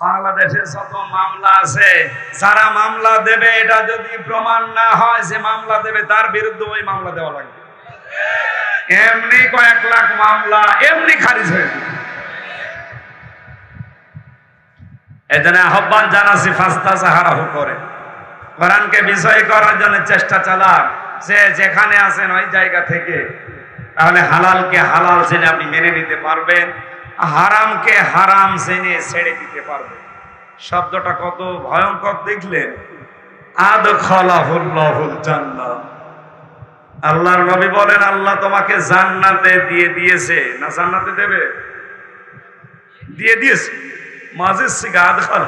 বাংলাদেশে যত মামলা আছে, যারা মামলা দেবে এটা যদি প্রমাণ না হয় যে মামলা দেবে, তার বিরুদ্ধে ওই মামলা দেওয়া লাগবে। এমনি কয়েক লাখ মামলা এমনি খারিজ হয়ে যাবে। এজন্য আহ্বান জানাচ্ছি, ফাস্তাজাহারাহু করে কোরআনকে বিজয় করার জন্য চেষ্টা চালান, যে যেখানে আছেন ওই জায়গা থেকে। তাহলে হালালকে হালাল জেনে আপনি মেনে নিতে পারবেন, হারামকে হারাম জেনে ছেড়ে দিতে পারবেন। শব্দটা কত ভয়ঙ্কর দেখলেন, আদখালাহুল্লাহুল জান্নাহ। আল্লাহর নবী বলেন, আল্লাহ তোমাকে জান্নাতে দিয়ে দিয়েছে না জান্নাতে দেবে? দিয়ে দিয়েছে। মাজিদ সিগা আদখাল,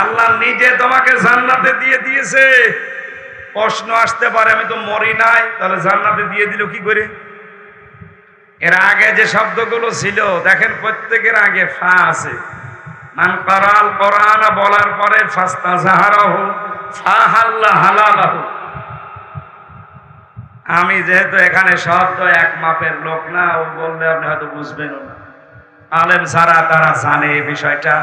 আল্লাহ নিজে তোমাকে জান্নাতে দিয়ে দিয়েছে। প্রশ্ন আসতে পারে, আমি তো মরি নাই, তাহলে জান্নাতে দিয়ে দিল কি করে? এর আগে যে শব্দগুলো ছিল দেখেন, প্রত্যেকের আগে ফা আছে। মান কারাল কোরআন বলার পরে ফাস্তাজাহারাহু ফাহাল্লা হালালাহু। আমি যেহেতু এখানে শব্দ এক মাপের লোক না, ও বললে আপনি হয়তো বুঝবেন না। আলেম যারা তারা জানে এই বিষয়টা।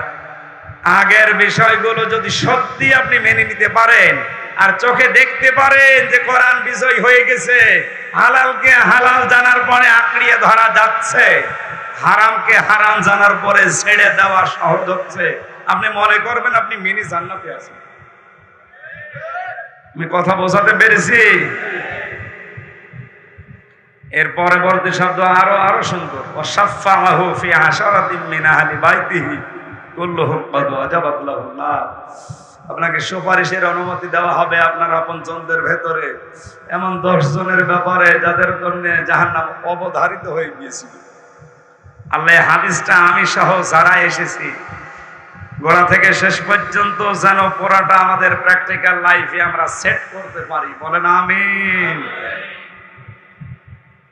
আগের বিষয়গুলো যদি সত্যি আপনি মেনে নিতে পারেন আর চোখে দেখতে পারেন যে কোরআন বিজয় হয়ে গেছে, হালালকে হালাল জানার পরে আঁকড়িয়ে ধরা যাচ্ছে, হারামকে হারাম জানার পরে ছেড়ে দেওয়া সহজ হচ্ছে, আপনি মনে করবেন আপনি মিনি জান্নাতে আছেন। আমি কথা বোঝাতে পেরেছি? এর পরবর্তী শব্দ আরো সুন্দর, ওয়াসাফাহু ফি আশারাতিন মিন আহলি বাইতিহি কুল্লুহুম ক্বাদ ওয়াজাবাত লাহুন নার। আপনাকে সুপারিশের অনুমতি দেওয়া হবে আপনার আপনজনদের ভেতরে এমন 10 জনের ব্যাপারে যাদের জন্য জাহান্নাম অবধারিত হয়ে গিয়েছিল। আল্লাহ হাদিসটা আমি সহ যারা এসেছি গোড়া থেকে শেষ পর্যন্ত যেন পুরাটা আমাদের প্র্যাকটিক্যাল লাইফে আমরা সেট করতে পারি। বলেন আমিন।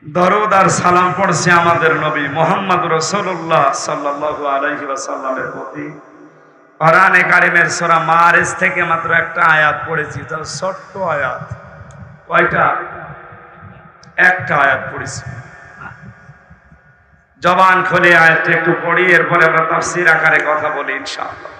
দরুদ আর সালাম পড়ছি আমাদের নবী মুহাম্মদ রাসূলুল্লাহ সাল্লাল্লাহু আলাইহি ওয়াসাল্লামের প্রতি। কোরআনে কারিমের সূরা মারিজ থেকে মাত্র একটা আয়াত পড়েছি, তার ছোট্ট আয়াত। কয়টা? একটা আয়াত পড়েছি। জবান খুলে আয়াতটা একটু পড়ি, এরপরে আমরা তাফসীর আকারে কথা বলি ইনশাআল্লাহ।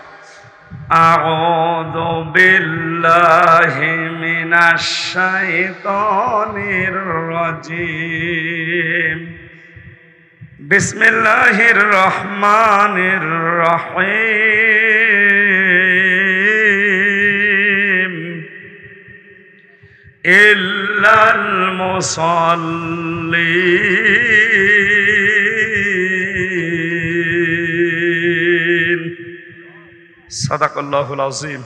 আউযু বিল্লাহি মিনাশ শাইতানির রাজীম। বিসমিল্লাহির রহমানির রহিম। ইল্লাল মুসাল্লিন। সাদাকাল্লাহুল আযীম।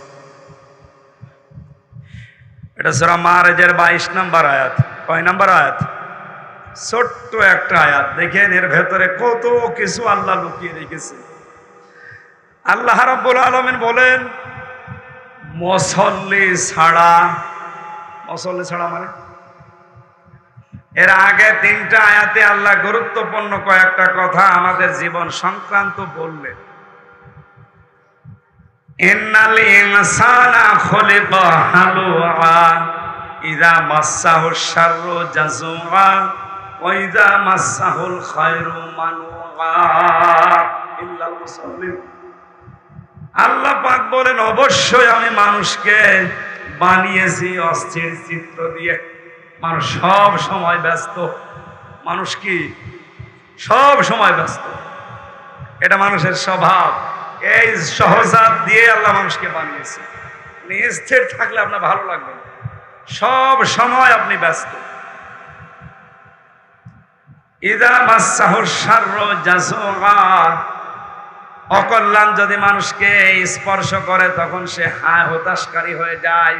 এটা সূরা মারিজের 22 নম্বর আয়াত। কয় নম্বর আয়াত? ছোট্ট একটা আয়াত। দেখেন এর ভেতরে কত কিছু আল্লাহ লুকিয়ে রেখেছে। আল্লাহ রাব্বুল আলামিন বলেন, মুসল্লি ছাড়া। মুসল্লি ছাড়া মানে এর আগে 3টা আয়াতে আল্লাহ গুরুত্বপূর্ণ কয়েকটা কথা আমাদের জীবন সংক্রান্ত বললেন। ইন্নাল ইনসানা খুলিকা হালুআ ইযা মাসসাহুশ শাররু জাযুআ ওয়া ইযা মাসসাহুল খায়রু মানুআ ইল্লাল মুসাল্লিন। আল্লাহ পাক বলেন, অবশ্যই আমি মানুষকে বানিয়েছি অস্থির চিত্র দিয়ে। মানুষ সব সময় ব্যস্ত। মানুষ কি সব সময় ব্যস্ত, এটা মানুষের স্বভাব। এই সহজাত দিয়ে আল্লাহ মানুষকে বানিয়েছে। স্থির থাকলে আপনার ভালো লাগবে, সব সময় আপনি ব্যস্ত। ইযা মাসসাহুশ শাররু জাযুআ, অকল্যাণ যদি মানুষকে স্পর্শ করে তখন সে হতাশকারী হয়ে যায়।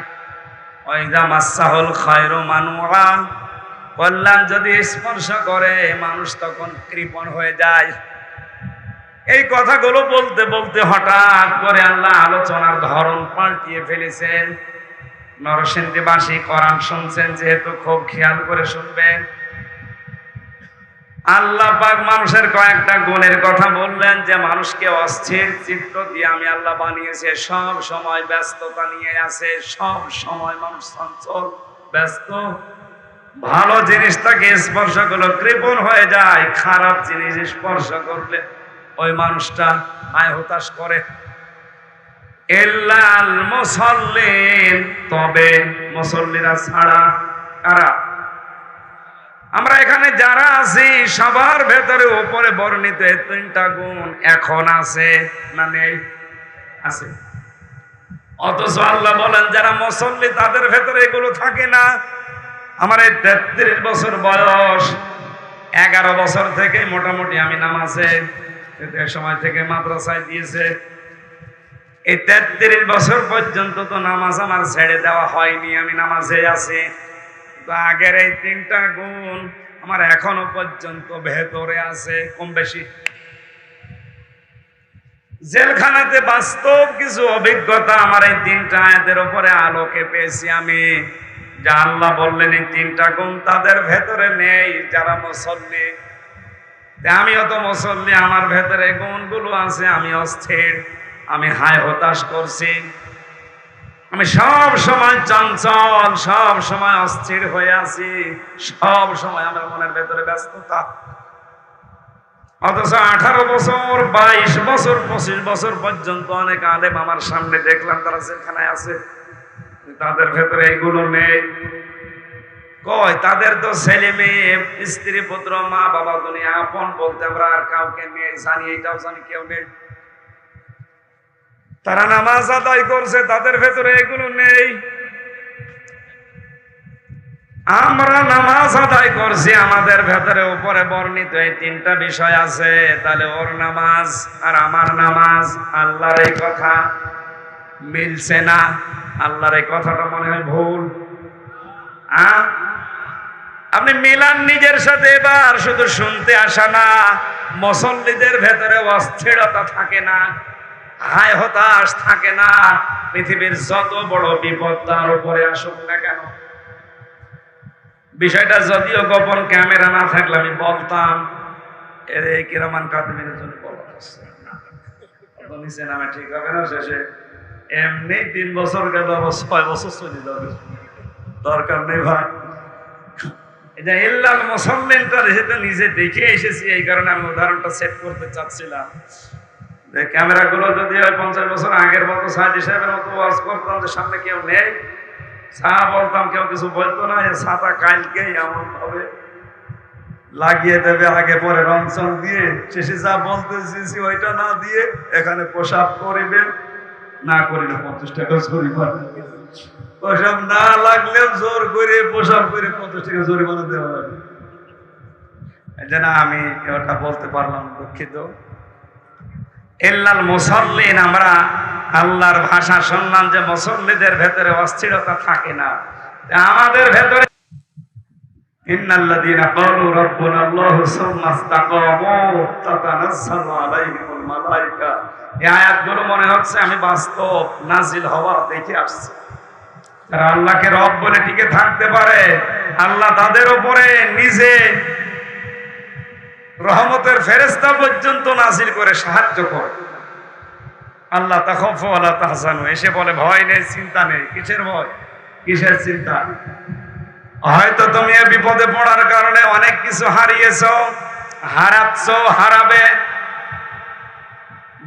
ওয়া ইযা মাসসাহুল খায়রু মানুআ, কল্যাণ যদি স্পর্শ করে মানুষ তখন কৃপণ হয়ে যায়। এই কথাগুলো বলতে বলতে হঠাৎ করে আল্লাহ আলোচনার ধরন পাল্টিয়ে ফেলেছেন। নরসিংদীবাসী কোরআন শুনছেন যেহেতু খুব খেয়াল করে শুনবেন। আল্লাহ পাক মানুষের কয়েকটা গুণের কথা বললেন, যে মানুষকে অস্থির চিত্ত দিয়ে আমি আল্লাহ বানিয়েছি। সব সময় ব্যস্ততা নিয়ে আছে, সব সময় মানুষ চঞ্চল ব্যস্ত। ভালো জিনিসটাকে স্পর্শ করলে কৃপণ হয়ে যায়, খারাপ জিনিস স্পর্শ করলে ওই মানুষটা হতাশ করে। ইল্লাল মুসাল্লিন, তবে মুসল্লিরা ছাড়া। কারা? আমরা এখানে যারা আছি সবার ভেতরে উপরে বর্ণিত এই তিনটা গুণ এখন আছে না নেই? আছে। অথচ আল্লাহ বলেন যারা মুসল্লি তাদের ভেতরে এগুলো থাকে না। আমার এই 33 বছর বয়স, 11 বছর থেকে মোটামুটি আমি নামাজে, সময় থেকে মাদ্রাসায় দিয়েছে, এই 33 বছর পর্যন্ত তো নামাজ আমার ছেড়ে দেওয়া হয়নি, আমি নামাজে আছি। তো আগের এই তিনটা গুণ আমার এখনো পর্যন্ত ভেতরে আছে কম বেশি। জেলখানাতে বাস্তব কিছু অভিজ্ঞতা আমার এই তিনটা আয়াতের উপরে আলোকে পেয়েছি আমি, যা আল্লাহ বললেন এই তিনটা গুণ তাদের ভেতরে নেই যারা মুসল্লি। আমিও তো মুসল্লি, আমার ভেতরে গুণগুলো আছে। আমি অস্থির, আমি হায় হতাশ করছি, আমি সব সময় চঞ্চল, সব সময় অস্থির হয়ে আছি, সব সময় আমার মনের ভেতরে ব্যস্ততা। অথচ 18 বছর, 22 বছর, 25 বছর পর্যন্ত অনেক আলেম আমার সামনে দেখলাম, তারা যেখানে আছে তাদের ভেতরে এইগুলো নেই। কয় তাদের তো ছেলে মেয়ে, স্ত্রী পুত্র, মা বাবা, দুনিয়া আপন বলতে আমরা আর কাউকে নেই, জানি এটাও জানি কেউ নেই। তারা নামাজ আদায় করছে, তাদের ভেতরে এগুলো নেই। আমরা নামাজ আদায় করছি, আমাদের ভেতরে উপরে বর্ণিত এই তিনটা বিষয় আছে। তাহলে ওর নামাজ আর আমার নামাজ, আল্লাহর এই কথা মিলছে না। আল্লাহর এই কথাটা মনে হয় ভুল। আপনি মিলান নিজের সাথে। এবার শুধু শুনতে আসা না, মুসল্লিদের ভেতরে অস্থিরতা থাকে না, হায় হতাশ থাকে না। পৃথিবীর যত বড় বিপদ তার উপরে আসুক না কেন, বিষয়টা যদিও গোপন, ক্যামেরা না থাকলে আমি বলতাম এর কিরমান কাদিমের জন্য বলা হচ্ছে নিচে নামে ঠিক হবে না। শেষে এমনি 3 বছর গেল, 6 বছর চলে যাবে, দরকার নেই ভাই। এটা ইল্লাল মুসাল্লিনটা যেহেতু নিজে দেখে এসেছি, এই কারণে আমি উদাহরণটা সেট করতে চাচ্ছিলাম। ক্যামেরা গুলো যদি 50 বছর আগের মতো সাহায্য সাহেবের মতো ওয়াজ করতাম যে সামনে কেউ নেই, সাহা বলতাম, কেউ কিছু বলতো না, ছাতা কালকেই এমন ভাবে লাগিয়ে দেবে, আগে পরে রংচং দিয়ে, শেষে যা বলতে চেয়েছি ওইটা না দিয়ে এখানে প্রসাব করিবেন, না করিলে 50 টাকা জরিমানা, প্রসাব না লাগলেও জোর করে প্রসাব করে 50 টাকা জরিমানা দেওয়া হবে। এই জন্য আমি ওটা বলতে পারলাম, দুঃখিত। ইল্লাল মুসাল্লিন, আমরা আল্লাহর ভাষা শুনলাম যে মুসল্লিদের ভেতরে অস্থিরতা থাকে না। আমাদের ভেতরে ইন্নাল্লাযীনা ক্বালু রাব্বুনাল্লাহু সুম্মা ইসতাকামু তাতানাজ্জালু আলাইহিমুল মালায়েকা। এই আয়াতগুলো মনে হচ্ছে আমি বাস্তব নাজিল হওয়া দেখে আসছি। যারা আল্লাহকে রব বলে টিকে থাকতে পারে, আল্লাহ তাদের উপরে নিজে রহমতের ফেরেশতা পর্যন্ত নাজিল করে সাহায্য করে। আল্লাহ তাখাফু ওয়ালা তাহজানু, এসে বলে ভয় নেই, চিন্তা নেই। কিসের ভয়, কিসের চিন্তা? হয়তো তুমি এই বিপদে পড়ার কারণে অনেক কিছু হারিয়েছো, হারাচ্ছ, হারাবে।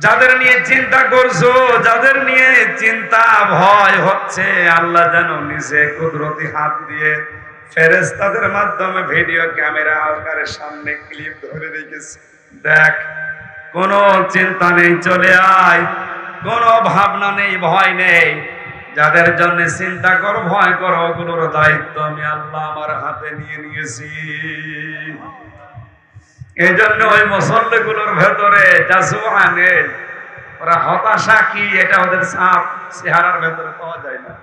যাদের নিয়ে চিন্তা করছো, যাদের নিয়ে চিন্তা ভয় হচ্ছে, আল্লাহ যেন নিজে কুদরতি হাত দিয়ে ফেরেশতাদের মাধ্যমে ভিডিও ক্যামেরা আকারে সামনে ক্লিপ ধরে রেখেছে। দেখ, কোনো চিন্তা নেই, চলে আয়, কোনো ভাবনা নেই, ভয় নেই। যাদের জন্য চিন্তা করো, ভয় করো, ওগুলোর দায়িত্ব আমি আল্লাহ আমার হাতে নিয়ে নিয়েছি। এই জন্য ওই মুসল্লিগুলোর ভেতরে জাজুয়া নেই, ওরা হতাশা কি এটা ওদের সাপ চেহারার ভেতরে পাওয়া যায় না।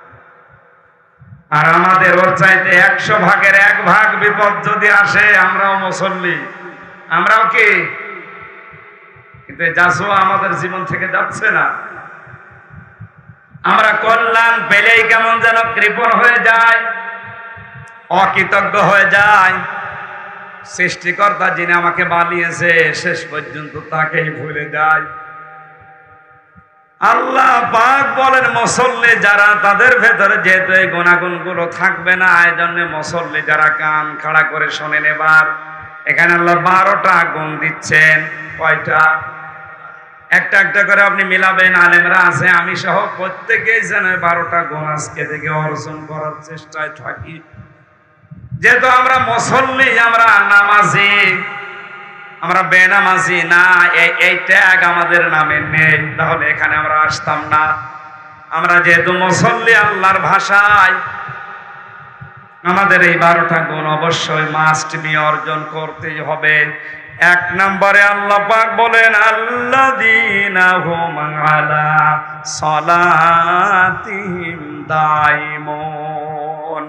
আর আমাদের ওর চাইতে 100 ভাগের 1 ভাগ বিপদ যদি আসে, আমরাও মুসল্লি, আমরাও কি, কিন্তু জাজুয়া আমাদের জীবন থেকে যাচ্ছে না। আমরা কল্যাণ পেলেই কেমন যেন কৃপণ হয়ে যায়, অকৃতজ্ঞ হয়ে যায়। সৃষ্টিকর্তা যিনি আমাকে বানিয়েছে, শেষ পর্যন্ত তাকেই ভুলে যায়। আল্লাহ পাক বলেন মুসল্লি যারা, তাদের ভেতরে যেহেতু এই গুণাগুণগুলো থাকবে না, এই জন্য মুসল্লি যারা কান খাড়া করে শোনেন। এবার এখানে আল্লাহ 12টা গুণ দিচ্ছেন। কয়টা? একটা একটা করে আপনি মিলাবেন, আলেমরা আছে আমি সহ প্রত্যেকেই যেন 12টা গুণ আজকে থেকে অর্জন করার চেষ্টায় থাকি। যেহেতু আমরা মুসল্লি, আমরা নামাজি, আমরা বেনামাজি না, এই ট্যাগ আমাদের নামে নেই, তাহলে এখানে আমরা আসতাম না। আমরা যেহেতু মুসল্লি, আল্লাহর ভাষায় আমাদের এই 12টা গুণ অবশ্যই মাস্ট বি অর্জন করতেই হবে। 1 নম্বরে আল্লাহ পাক বলেন আল্লাযীনা হুম আলা সালাতিহিম দাইমুন।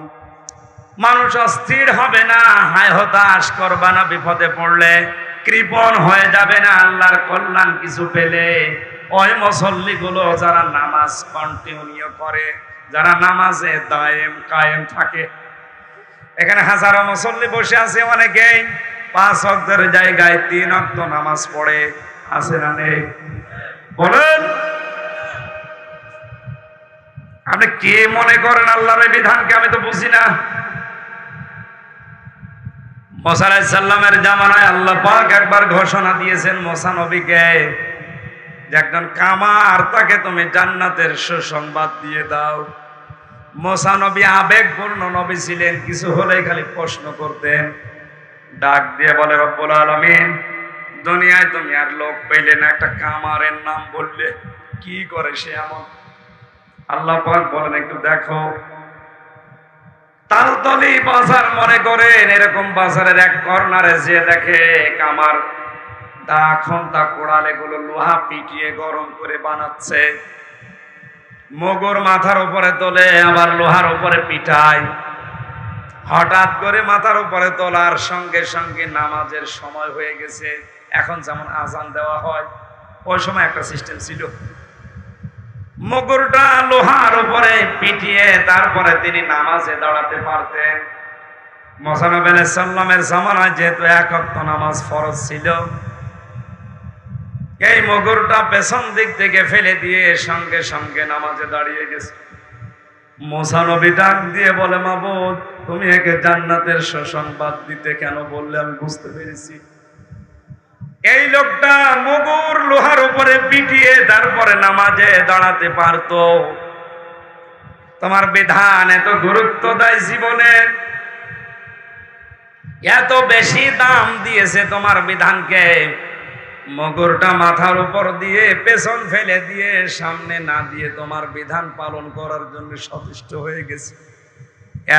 মানুষ অস্থির হবে না, হায় হতাশ করবা না, বিপদে পড়লে কৃপণ হয়ে যাবে না, আল্লাহর কল্যাণ কিছু পেলে। ওই মুসল্লিগুলো যারা নামাজ কন্টিনিউ করে, যারা নামাজে দায়েম কায়েম থাকে। এখানে হাজারো মুসল্লি বসে আছে, অনেকেই 5 ওয়াক্তের জায়গায় 3 ওয়াক্ত নামাজ পড়ে, আছে না নেই? বলেন আপনি কে মনে করেন আল্লাহর এই বিধানকে? আমি তো বুঝি না। মুসা আলাইহিস সালামের জামানায় আল্লাহ পাক একবার ঘোষণা দিয়েছেন মুসা নবীকে, যে একজন কামার, তাকে তুমি জান্নাতের সুসংবাদ দিয়ে দাও। মুসা নবী আবেগপূর্ণ নবী ছিলেন, কিছু হলেই খালি প্রশ্ন করতেন। ডাক দিয়ে বলে, রব্বুল আলামিন, দুনিয়ায় তুমি আর লোক পেলে না, একটা কামারের নাম বললে, কি করে সে এমন? আল্লাহ পাক বলেন, একটু দেখো। তালতলি বাজার মনে করেন, এরকম বাজারের এক কর্নারে যে দেখে কামার দা খন্তা কোড়াল এগুলো লোহা পিটিয়ে গরম করে বানাচ্ছে, মগর মাথার উপরে তোলে, আবার লোহার উপরে পিটায়। হঠাৎ করে মাথার উপরে তোলার সঙ্গে সঙ্গে নামাজের সময় হয়ে গেছে। এখন যেমন আজান দেওয়া হয়, ওই সময় একটা সিস্টেম ছিল, মগরটা লোহার উপরে পিটিয়ে তারপরে তিনি নামাজে দাঁড়াতে পারতেন। মুসা নবী আলাইহিস সালামের জামানায় যেহেতু 1 ওয়াক্ত নামাজ ফরজ ছিল, এই মগরটা পেছন দিক থেকে ফেলে দিয়ে সঙ্গে সঙ্গে নামাজে দাঁড়িয়ে গেছে। মুসা নবী ডাক দিয়ে বলে, মাবুদ, তুমি একে জান্নাতের সুসংবাদ দিতে কেন বললে? আমি বুঝতে পেরেছি। এই লোকটা মগর লোহার উপরে পিটিয়ে তারপরে নামাজে দাঁড়াতে পারতো। তোমার বিধান এত গুরুত্ব দেয় জীবনে, এত বেশি দাম দিয়েছে তোমার বিধানকে, মগরটা মাথার উপর দিয়ে পেছন ফেলে দিয়ে সামনে না দিয়ে তোমার বিধান পালন করার জন্য সচেষ্ট হয়ে গেছে।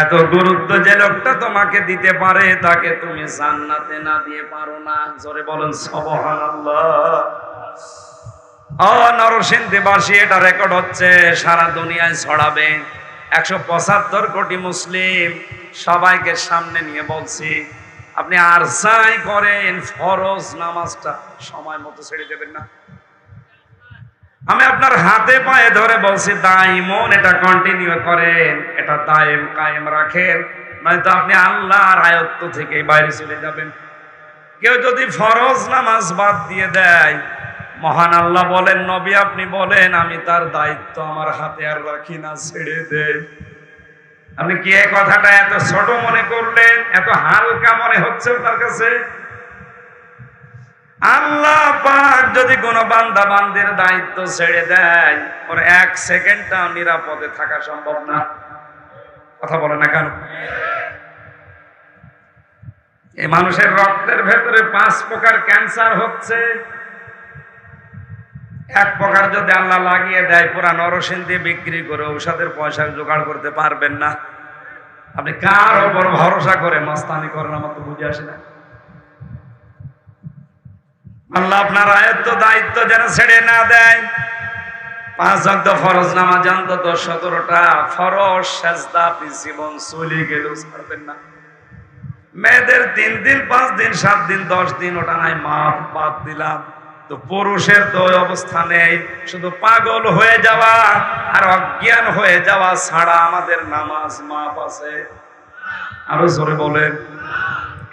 এত গুরুত্ব যে লোকটা তোমাকে দিতে পারে, তাকে তুমি জান্নাতে না দিয়ে পারো না। জোরে বলেন সুবহানাল্লাহ। নরসিংদীবাসী, এটা রেকর্ড হচ্ছে, সারা দুনিয়ায় ছড়াবে। 175 কোটি মুসলিম, সবাইকে সামনে নিয়ে বলছি, আপনি আর যাই করেন ফরজ নামাজটা সময় মতো ছেড়ে দেবেন না। আমি আপনার হাতে পায়ে ধরে বলছি, দাইমন এটা কন্টিনিউ করেন, এটা দায়েম কায়েম রাখেন, নয়তো আপনি আল্লাহর আয়ত্ত থেকে বাইরে চলে যাবেন। কেউ যদি ফরজ নামাজ বাদ দিয়ে দেয়, মহান আল্লাহ বলেন, নবী আপনি বলেন, আমি তার দায়িত্ব আমার হাতে আর রাখি না, ছেড়ে দেই। আপনি কি এই কথাটা এত ছোট মনে করলেন? এত হালকা মনে হচ্ছে তার কাছে? আল্লাহ পাক যদি কোনো বান্দা বান্দির দায়িত্ব ছেড়ে দেয়, ওর 1 সেকেন্ডটাও নিরাপদে থাকা সম্ভব না। কথা বলে না কেন? এই মানুষের রক্তের ভেতরে 5 প্রকার ক্যান্সার হচ্ছে। 1 প্রকার যদি আল্লাহ লাগিয়ে দেয়, পুরা নরসিংদী বিক্রি করে ঔষধের পয়সা জোগাড় করতে পারবেন না। আপনি কার ওপর ভরসা করে মাস্তানি করেন, আমার তো বুঝে আসে না। আল্লাহ আপনার আয়ত্ত দায়িত্ব যেন ছেড়ে না দেয়। 5 ওয়াক্ত ফরজ নামাজ, অন্তত 17টা ফরজ সেজদা আপনি জীবন চলে গেলেও ছাড়বেন না। মেয়েদের 3 দিন 5 দিন 7 দিন 10 দিন ওটা নাই মাফ, বাদ দিলাম। তো পুরুষের তো ওই অবস্থা নেই, শুধু পাগল হয়ে যাওয়া আর অজ্ঞান হয়ে যাওয়া ছাড়া আমাদের নামাজ মাফ আছে। আরো জোরে বলেন।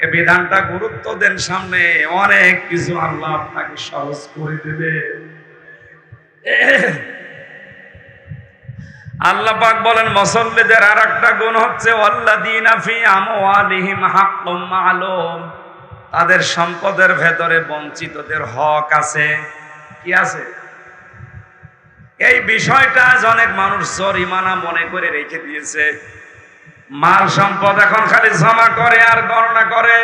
এই বিধানটা গুরুত্ব দেন, সামনে অনেক কিছু আল্লাহ আপনাকে সহজ করে দেবে। আল্লাহ পাক বলেন, মুসল্লিদের আর একটা গুণ হচ্ছে ওয়াল্লাযীনা ফী আমওয়ালিহিম হাক্কুম মা'লুম, তাদের সম্পদের ভেতরে বঞ্চিতদের হক আছে। কি আছে? এই বিষয়টা অনেক মানুষ জরিমানা মনে করে রেখে দিয়েছে। মাল সম্পদ এখন খালি জমা করে আর গণনা করে।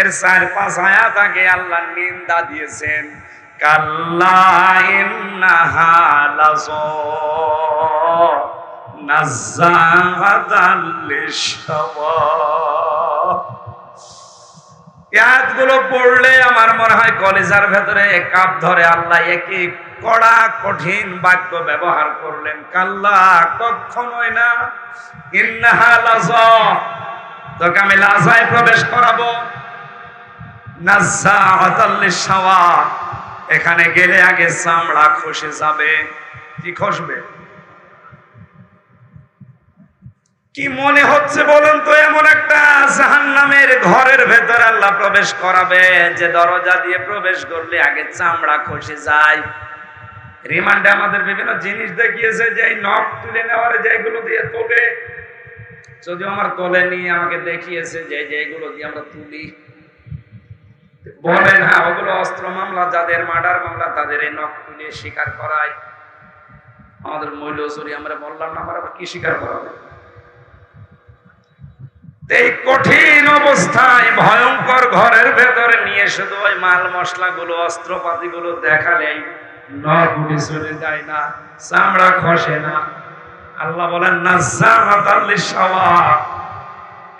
এর 4-5 আয়াত আগে আল্লাহ নিন্দা দিয়েছেন, কাল্লা ইন্নাহা লাযা নাযাআতাল লিশাওয়া। আয়াতগুলো পড়লে আমার মনে হয় কলিজার ভেতরে কাপ ধরে। আল্লাহ একই কড়া কঠিন বাক্য ব্যবহার করলেন, কাল্লা কখনোই না, ইন্নাহা লাযা, তোকে আমি লাজায় প্রবেশ করাবো, নাযাআতাল লিশাওয়া, এখানে গেলে আগে চামড়া খসে যাবে। কি খসবে? কি মনে হচ্ছে বলুন তো? এমন একটা জাহান্নামের ঘরের ভেতরে আল্লাহ প্রবেশ করাবে যে দরজা দিয়ে প্রবেশ করলে আগে চামড়া খসে যায়। রিমান্ডে আমাদের বিভিন্ন জিনিস দেখিয়েছে যে এই নখ তুলে নেওয়ার যেগুলো দিয়ে তোলে, যদিও আমার তোলে নিয়ে আমাকে দেখিয়েছে যে যেগুলো দিয়ে আমরা তুলি, বলেন হ্যাঁ ওগুলো অস্ত্র মামলা, যাদের মার্ডার মামলা তাদের এই নখ তুলে স্বীকার করায়। আমাদের মৈলচুরি আমরা বললাম না, আমার আবার কি স্বীকার করাবে? এই কঠিন অবস্থায় ভয়ঙ্কর ঘরের ভেতরে নিয়ে শুধু ওই মাল মশলা গুলো অস্ত্রপাতি গুলো দেখালেই নখ উঠে চলে যায় না, চামড়া খসে না। আল্লাহ বলেন নাযাআতাল লিশাওয়া,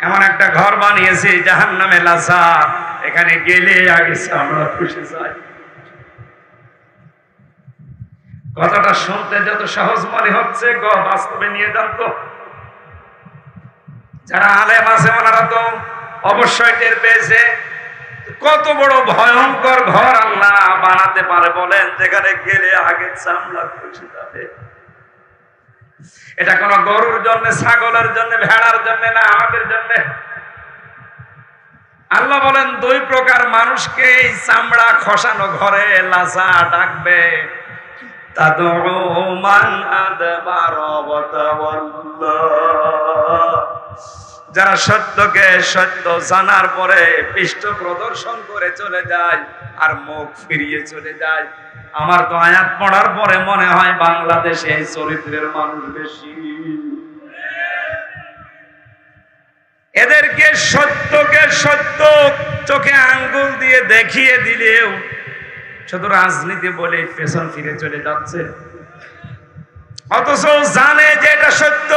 এমন একটা ঘর বানিয়েছে জাহান্নামে লাযা, এখানে গেলে আগে চামড়া খসে যায়। কথাটা শুনতে যত সহজ মনে হচ্ছে বাস্তবে নিয়ে যান তো। যারা আলেম আছে ওনারা তো অবশ্যই টের পেয়েছে কত বড় ভয়ঙ্কর ঘর আল্লাহ বানাতে পারে বলেন, যেখানে গেলে আগে চামড়া খসে যাবে। এটা কোন গরুর জন্য, ছাগলের জন্য, ভেড়ার জন্য না, আমাদের জন্য। আল্লাহ বলেন 2 প্রকার মানুষকে এই চামড়া খসানো ঘরে লাযা ডাকবে, তাদউ মান আদবারা ওয়া তাওয়াল্লা, যারা সত্যকে সত্য জানার পরে পৃষ্ঠ প্রদর্শন করে চলে যায় আর মুখ ফিরিয়ে চলে যায়। আমার তো আয়াত পড়ার পরে মনে হয় বাংলাদেশে এই চরিত্রের মানুষ বেশি। এদেরকে সত্যকে সত্য চোখে আঙ্গুল দিয়ে দেখিয়ে দিলেও শুধু রাজনীতি বলে পেছন ফিরে চলে যাচ্ছে, অথচ জানে যে এটা সত্য।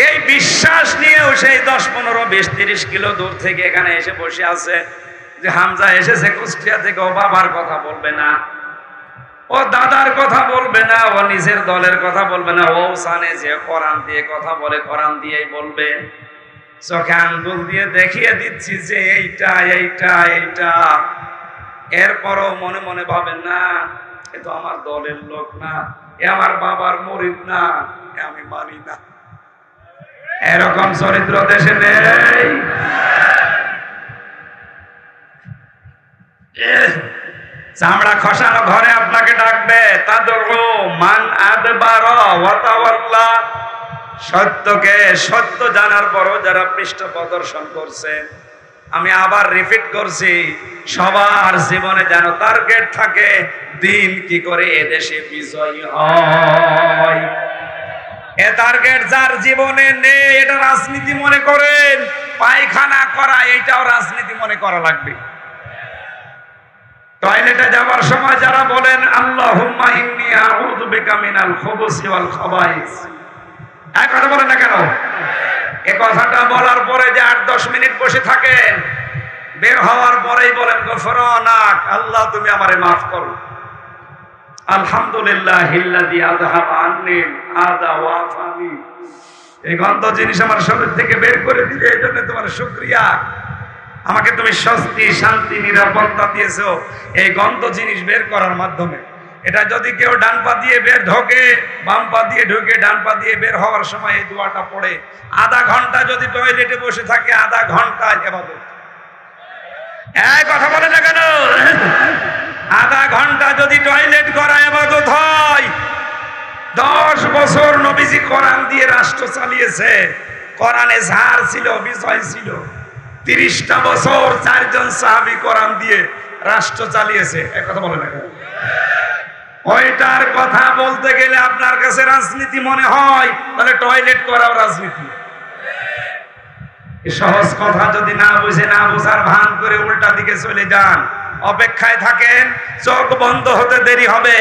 এই বিশ্বাস নিয়েও সেই 10, 15, 20, 30 কিলো দূর থেকে এখানে এসে বসে আছে যে হামজা এসেছে কুষ্টিয়া থেকে, ও বাবার কথা বলবে না, ও দাদার কথা বলবে না, ও নিজের দলের কথা বলবে না, ও জানে যে কোরআন দিয়ে কথা বলে, কোরআন দিয়েই বলবে। চোখে আঙ্গুল দিয়ে দেখিয়ে দিচ্ছি যে এইটা এইটা এইটা। এরপরও মনে মনে ভাবেন না এ তো আমার দলের লোক না, এ আমার বাবার মুরিদ না, এ আমি মানি না। এরকম চরিত্র দেশে নেই। চামড়া খসানো ঘরে আপনাকে ডাকবে, তাদউ মান আদবারা ওয়া তাওয়াল্লা, সত্যকে সত্য জানার পরও যারা পৃষ্ঠ প্রদর্শন করছে। আমি আবার রিপিট করছি, সবার জীবনে যেন টার্গেট থাকে দিন কি করে এদেশে বিজয়ী হয়। এ টার্গেট যার জীবনে নেই, এটা রাজনীতি মনে করেন, পায়খানা করা এটাও রাজনীতি মনে করা লাগবে। টয়লেটে যাওয়ার সময় যারা বলেন আল্লাহুম্মা ইন্নী আউযু বিকা মিনাল খুবুসি ওয়াল খাবাইস, এক কথা বলেন না কেন? এই কথাটা বলার পরে যে 8-10 মিনিট বসে থাকেন, বের হওয়ার পরেই বলেন গফরানাক, আল্লাহ তুমি আমারে মাফ করো, আলহামদুলিল্লাহিল্লাযী আযহাবা আন্নী আযা ওয়া আফানি, এই গন্ধ জিনিস আমার শরীর থেকে বের করে দিলে এই জন্য তোমার শুকরিয়া। আমাকে তুমি স্বস্তি, শান্তি, নিরাপত্তা দিয়েছো এই গন্ধ জিনিস বের করার মাধ্যমে। এটা যদি কেউ ডান পা দিয়ে বের ঢোকে, বাম পা দিয়ে ঢুকে, ডান পা দিয়ে বের হওয়ার সময় এই দোয়াটা পড়ে, আধা ঘন্টা যদি টয়লেটে বসে থাকে, আধা ঘন্টা ইবাদত। এই কথা বলে না কেন? আধা ঘন্টা যদি টয়লেট করা ইবাদত হয়, 10 বছর নবীজি কোরআন দিয়ে রাষ্ট্র চালিয়েছে, কোরআনে ঝাড় ছিল, বিজয় ছিল। 30টা বছর 4 জন সাহাবী কোরআন দিয়ে রাষ্ট্র চালিয়েছে, এক কথা বলে না। ওইটার কথা বলতে গেলে আপনার কাছে রাজনীতি মনে হয়, তাহলে টয়লেট করাও রাজনীতি। সহজ কথা যদি না বুঝে, না বোঝার ভান করে উল্টা দিকে চলে যান, অপেক্ষায় থাকেন, চোখ বন্ধ হতে দেরি হবে,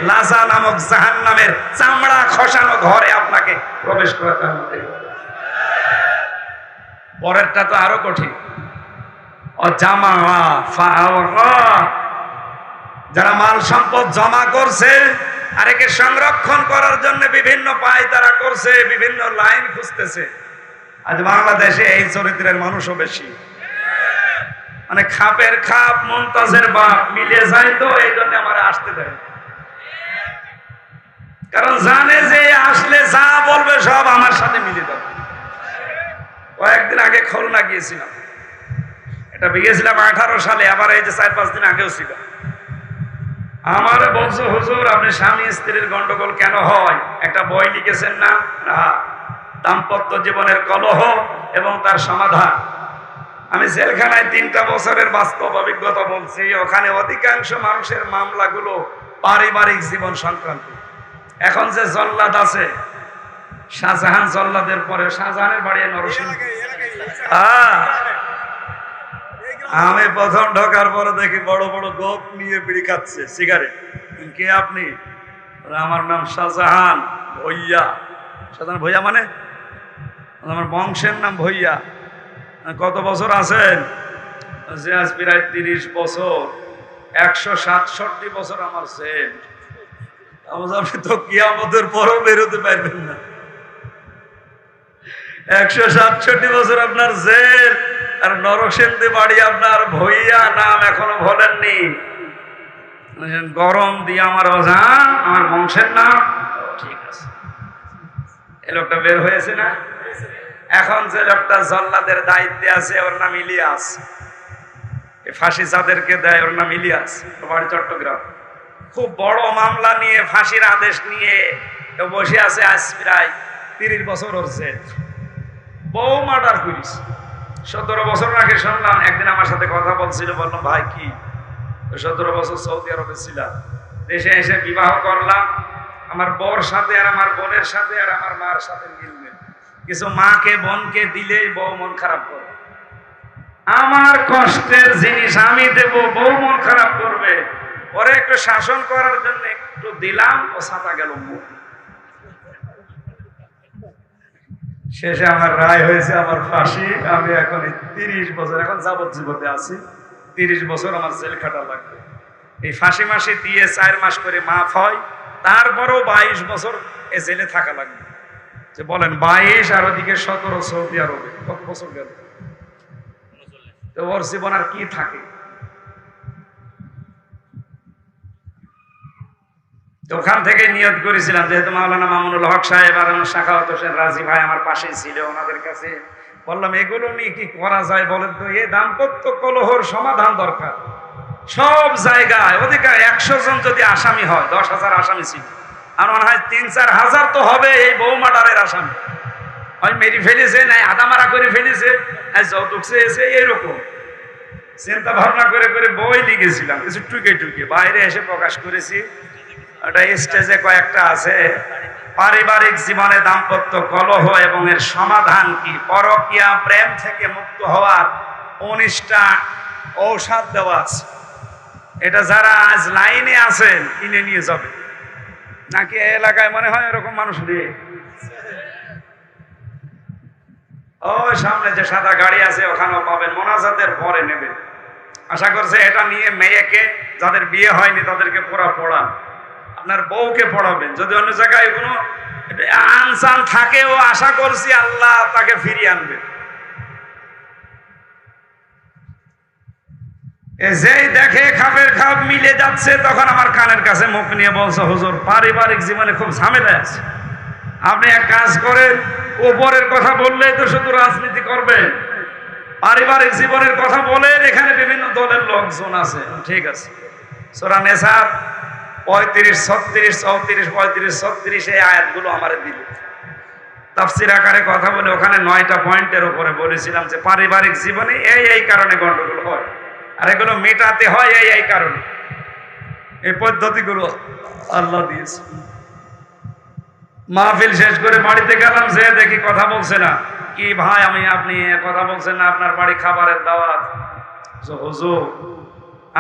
লাজা নামক জাহান্নামের চামড়া খসানো ঘরে আপনাকে প্রবেশ করাতে হবে। পরেরটা তো আরো কঠিন। যারা মাল সম্পদ জমা করছে আর একে সংরক্ষণ করার জন্য বিভিন্ন পায়তারা করছে, বিভিন্ন লাইন খুঁজতেছে। আজ বাংলাদেশে এই চরিত্রের মানুষও বেশি, মানে খাপের খাপ মুমতাজের বাপ মিলে যায়, তো এই জন্য আমার আসতে দেয়, কারণ জানে যে আসলে যা বলবে সব আমার সাথে মিলে যাবে। কয়েকদিন আগে খুলনা গিয়েছিলাম, এটা গিয়েছিলাম 18 সালে, আবার এই যে 4-5 দিন আগেও ছিল। আমার বলছো, হুজুর আপনি স্বামী স্ত্রীর গন্ডগোল কেন হয়, একটা বই লিখেছেন না, দাম্পত্য জীবনের কলহ এবং তার সমাধান। আমি জেলখানায় 3টা বছরের বাস্তব অভিজ্ঞতা বলছি। ওখানে অধিকাংশ মানুষের মামলাগুলো পারিবারিক জীবন সংক্রান্ত। এখন যে জল্লাদ আছে, শাহজাহান জল্লাদের পরে শাহজাহানের বাড়ি নরসিংহ। আমি প্রথম ঢোকার পরে দেখি বড় বড় গোপ নিয়ে বিড়ি খাচ্ছে, সিগারেট। কে আপনি? আমার নাম শাহজাহান ভইয়া। শাহজাহান ভইয়া মানে আমার বংশের নাম ভইয়া। কত বছর আছেন? যে আজ প্রায় 30 বছর, 167 বছর আমার সেম। আপনি তো কিয়ামতের পরও বেরোতে পারবেন না। 167 বছর আপনার জেল, আর নরসিংদী বাড়ি আপনার ভইয়া, নাম এখনো বলেননি। গরম দিয়ে আমার অজা, আমার বংশের নাম, ঠিক আছে। এই লোকটা বের হয়েছে না? এখন যে লোকটা জল্লাদের দায়িত্বে আছে, ওর নাম ইলিয়াস। ফাঁসি যাদেরকে দেয় ওর নাম ইলিয়াস, বাড়ি চট্টগ্রাম। খুব বড় মামলা নিয়ে, ফাঁসির আদেশ নিয়ে বসে আছে আজ প্রায় 30 বছর ওর জেল। বউ মার্ডার করিস। 17 বছর আগে শুনলাম, একদিন আমার সাথে কথা বলছিল, বললাম ভাই কি, 17 বছর সৌদি আরবে ছিলাম, দেশে এসে বিবাহ করলাম, আমার বউর সাথে আর আমার বোনের সাথে আর আমার মার সাথে মিলবে, কিছু মাকে বোনকে দিলেই বউ মন খারাপ করে। আমার কষ্টের জিনিস আমি দেব, বউ মন খারাপ করবে। পরে একটু শাসন করার জন্য একটু দিলাম, ও ছাতা গেল মুখ। শেষে আমার রায় হয়েছে আমার ফাঁসি। আমি এখন 30 বছর, এখন যাবজ্জীবনে আছি, 30 বছর আমার জেল খাটা লাগবে। এই ফাঁসি মাসি দিয়ে 4 মাস করে মাফ হয়, তারপরও 22 বছর এ জেলে থাকা লাগবে। যে বলেন 22 আর ওদিকে 17 সৌদি আরবে, কত বছর গেল? তো ওর জীবন আর কি থাকে? ওখান থেকে নিয়ত করেছিলাম, যেহেতু মাওলানা মামুনুল হক সাহেব আর শাখাওয়াত হোসেন রাজি ভাই আমার পাশেই ছিল, ওনাদের কাছে বললাম এগুলো নিয়ে কি করা যায় বলেন তো। এই দাম্পত্য কলহর সমাধান দরকার সব জায়গায়। ওদিকে 100 জন যদি আসামি হয়, 10,000 আসামি ছিল, আর মনে হয় 3-4 হাজার তো হবে এই বউ মার্ডারের আসামি। হয় মেরে ফেলেছে, নাই আদামারা করে ফেলেছে, যৌতুক চেয়েছে, এইরকম চিন্তা ভাবনা করে করে বই লিখেছিলাম, কিছু টুকে টুকে বাইরে এসে প্রকাশ করেছি। ওটা স্টেজে কয়েকটা আছে। পারিবারিক জীবনে দাম্পত্য কলহ এবং এর সমাধান কি, পরকীয়া প্রেম থেকে মুক্ত হওয়ার 19টা ঔষধ দেওয়া আছে। এটা যারা আজ লাইনে আছেন কিনে নিয়ে যাবে, নাকি এলাকায় মনে হয় এরকম মানুষ নেই? ওই সামনে যে সাদা গাড়ি আছে ওখানেও পাবেন, মোনাজাতের পরে নেবেন। আশা করছে এটা নিয়ে মেয়েকে, যাদের বিয়ে হয়নি তাদেরকে পড়ান, আপনার বউকে পড়াবেন। যদি অন্য জায়গায় কোনো আনসান থাকেও, আশা করছি আল্লাহ তাকে ফিরিয়ে আনবে। যেই দেখে খাপের খাপ মিলে যাচ্ছে, তখন আমার কানের কাছে মুখ নিয়ে বলছে, হুজুর পারিবারিক জীবনে খুব ঝামেলা আছে, আপনি এক কাজ করেন, উপরের কথা বললেই তো শুধু রাজনীতি করবেন, পারিবারিক জীবনের কথা বলেন, এখানে বিভিন্ন দলের লোকজন আছে। ঠিক আছে, সূরা নিসার 35, 36, 34, 35, 36 এই আয়াতগুলো আমারে দিল। তাফসীর আকারে কথা বলে ওখানে 9টা পয়েন্টের উপরে বলেছিলাম যে পারিবারিক জীবনে এই কারণে গন্ডগোল হয়। আর এগুলো মেটাতে হয় এই কারণে। এই পদ্ধতিগুলো আল্লাহ দিয়েছে। মাহফিল শেষ করে বাড়িতে গেলাম, যে দেখি কথা বলছে না। কি ভাই, আপনি কথা বলছেন না, আপনার বাড়ি খাবারের দাওয়াত। হুজুর,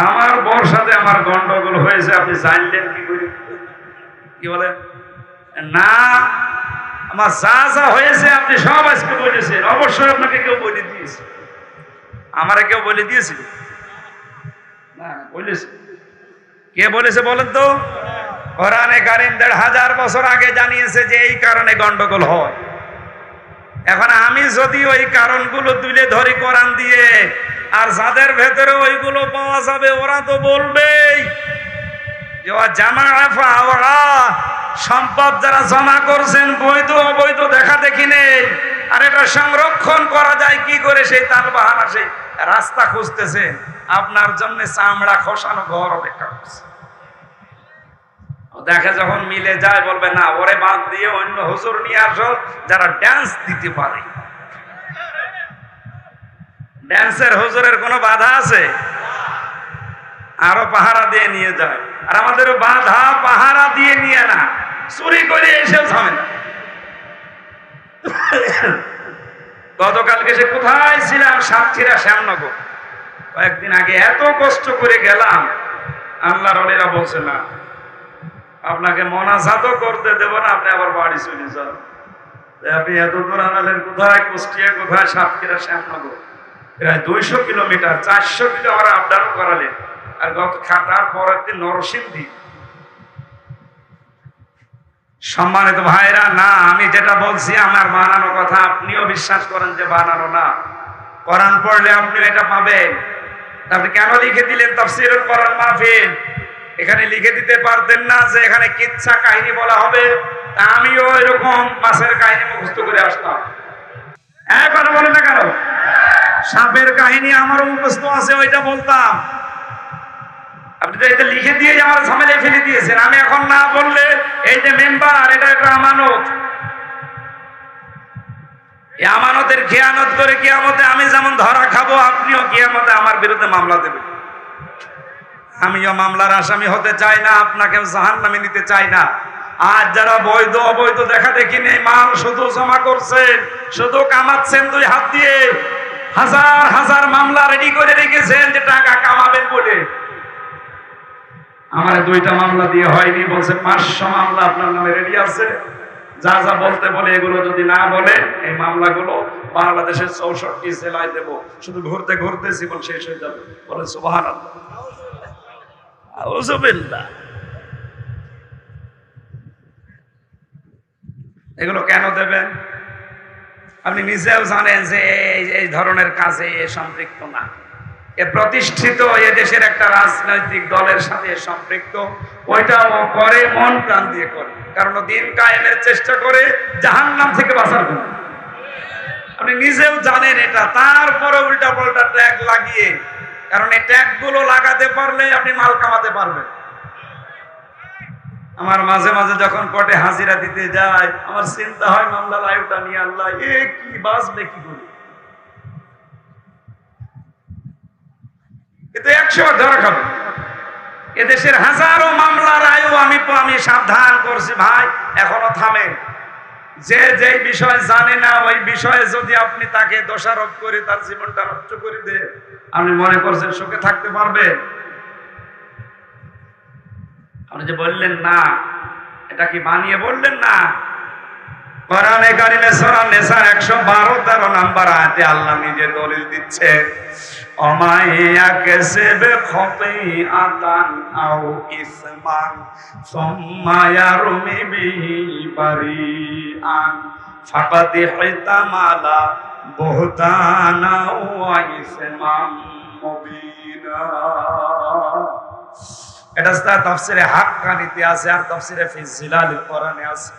আমার বর সাথে আমার গন্ডগোল হয়েছে, আপনি জানলেন কি করে? কি বলে না, আমার যা যা হয়েছে আপনি সব আজকে বলেছেন। অবশ্যই আপনাকে কেউ বলে দিয়েছে। আমারে কেউ বলে দিয়েছিল না? বলেছে। কে বলেছে বলেন তো? কোরআনে কারীম ১৫০০ বছর আগে জানিয়েছে যে এই কারণে গন্ডগোল হয়। এখন আমি যদি ওই কারণগুলো তুলে ধরি কোরআন দিয়ে, আর যাদের ভেতরে ওইগুলো পাওয়া যাবে ওরা তো বলবেই যে সম্পদ যারা জমা করছেন বৈধ অবৈধ দেখা দেখি নেই, আর এটা সংরক্ষণ করা যায় কি করে সেই তালবাহানা, সেই রাস্তা খুঁজতেছে। আপনার জন্য চামড়া খসানো ঘর অপেক্ষা করছে। দেখে যখন মিলে যায় বলবে না, ওরে বাদ দিয়ে অন্য হুজুর নিয়ে আসো যারা ড্যান্স দিতে পারে। ড্যান্সের হুজুরের কোনো বাধা আছে? আরো পাহারা দিয়ে নিয়ে যায়। আর আমাদের বাধা পাহারা দিয়ে নিয়ে না, চুরি করে এসেও থামে না। গতকালকে সে কোথায় ছিলাম? সাতক্ষীরা শ্যামনগর। কয়েকদিন আগে এত কষ্ট করে গেলাম, আল্লাহর ওলিরা বলছে না, আপনাকে মোনাজাতও করতে দেব না, আপনি আবার বাড়ি চলে যান। আপনি এত দূর আনালেন কোথায়? কুষ্টিয়া, কোথায়? সাতক্ষীরা শ্যামনগর, প্রায় ২০০ কিলোমিটার, ৪০০ কিলো আমরা আপ ডাউন করালেন। আর তার পরের দিন নরসিংদী। সম্মানিত ভাইরা, না আমি যেটা বলছি আমার বানানো কথা, আপনিও বিশ্বাস করেন যে বানানো না। কোরআন পড়লে আপনি এটা পাবেন। আপনি কেন লিখে দিলেন তাফসীরুল কোরআন মাহফিল? এখানে লিখে দিতে পারতেন না যে এখানে কিচ্ছা কাহিনী বলা হবে? আমিও এরকম মাছের কাহিনী মুখস্থ করে আসতাম। কথা বলে না কেন? সাপের কাহিনী আমারও মুখস্থ আছে, ওইটা বলতাম। আপনি তো এটা লিখে দিয়ে আমার ঝামেলায় ফেলে দিয়েছেন। আমি এখন না বললে এই যে মেম্বার, এটা একটা আমানত। এই আমানতের খেয়ানত করে কিয়ামতে আমি যেমন ধরা খাবো, আপনিও কিয়ামতে আমার বিরুদ্ধে মামলা দেবেন। আমিও মামলার আসামি হতে চাই না, আপনাকেও জাহান্নামে নিতে চাই না। আজ যারা বৈধ অবৈধ দেখা দেখি নেই, মাল শুধু জমা করছেন, শুধু কামাচ্ছেন দুই হাত দিয়ে, হাজার হাজার মামলা রেডি করে রেখেছেন যে টাকা কামাবেন বলে। আমার 2টা মামলা দিয়ে হয়নি, বলছে 500 মামলা আপনার নামে রেডি আছে। যা যা বলতে বলে এগুলো যদি না বলে, এই মামলাগুলো বাংলাদেশের 64 জেলায় দেব। শুধু ঘুরতে ঘুরতে জীবন শেষ হয়ে যাবে। বলে সুবহানাল্লাহ, আউযুবিল্লাহ। এগুলো কেন দেবেন? আপনি নিজেও জানেন যে এই ধরনের কাজে সম্পৃক্ত না। এ প্রতিষ্ঠিত এদেশের একটা রাজনৈতিক দলের সাথে সম্পৃক্ত। ওইটাও করে মন প্রাণ দিয়ে করে, কারণ দিন কায়েমের চেষ্টা করে জাহান্নাম থেকে বাঁচার জন্য। আপনি নিজেও জানেন এটা, তারপরে উল্টা পাল্টা ট্যাগ লাগিয়ে, কারণ এই ট্যাগ গুলো লাগাতে পারলে আপনি মাল কামাতে পারবেন। আমার মাঝে মাঝে যখন কোর্টে হাজিরা দিতে যায়, আমার চিন্তা হয় মামলার আয়ুটা নিয়ে আল্লাহ কি বাঁচবে কি করে। কিন্তু 100 ধরা খাবে। এদেশের হাজারো মামলার আয়ু আমি সাবধান করছি ভাই, এখনো থামেন। যে যেই বিষয় জানে না ওই বিষয়ে যদি আপনি তাকে দোষারোপ করে তার জীবনটা নষ্ট করে দেন, আপনি মনে করছেন সুখে থাকতে পারবেন? আপনি যে বললেন না, এটা কি বানিয়ে বললেন না? কোরআনে কারিমে সূরা নিসা 112 নম্বর আয়াতে আল্লাহ নিজে দলিল দিচ্ছে, অমাইয়া কাসিবে খতিআতান আও ইসমান সুম্মা ইয়ারমি বিহি বারিআন ফাকাদ ইহতামালা বুহতানা ওয়া ইসমান মুবিনা। এটা তাফসিরে হাক্কানিতে আছে, আর তাফসিরে ফি জিলালিল কোরআনে আছে।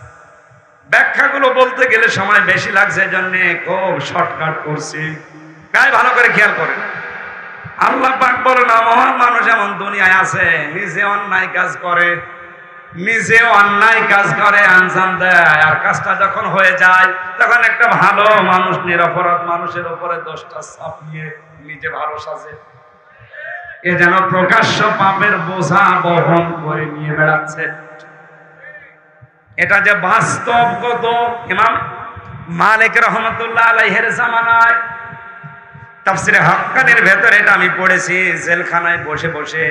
ব্যাখ্যাগুলো বলতে গেলে সময় বেশি লাগছে, এজন্য খুব শর্টকাট করছি। গায়ে ভালো করে খেয়াল করেন। আল্লাহ পাক বলেন, মহান মানুষ এমন দুনিয়ায় আছে, নিজে অন্যায় কাজ করে, আঞ্জাম দেয়, আর কাজটা যখন হয়ে যায় তখন একটা ভালো মানুষ নিরপরাধ মানুষের উপরে দোষটা চাপিয়ে নিজে ভালো সাজে। এ যেন প্রকাশ্য পাপের বোঝা বহন করে নিয়ে বেড়াচ্ছে। এটা যে বাস্তবগত ইমাম মালিক রহমতুল্লাহ আলাইহির জামানায় তাফসিরে হাক্কানির ভেতরে এটা আমি পড়েছি, জেলখানায় বসে বসে।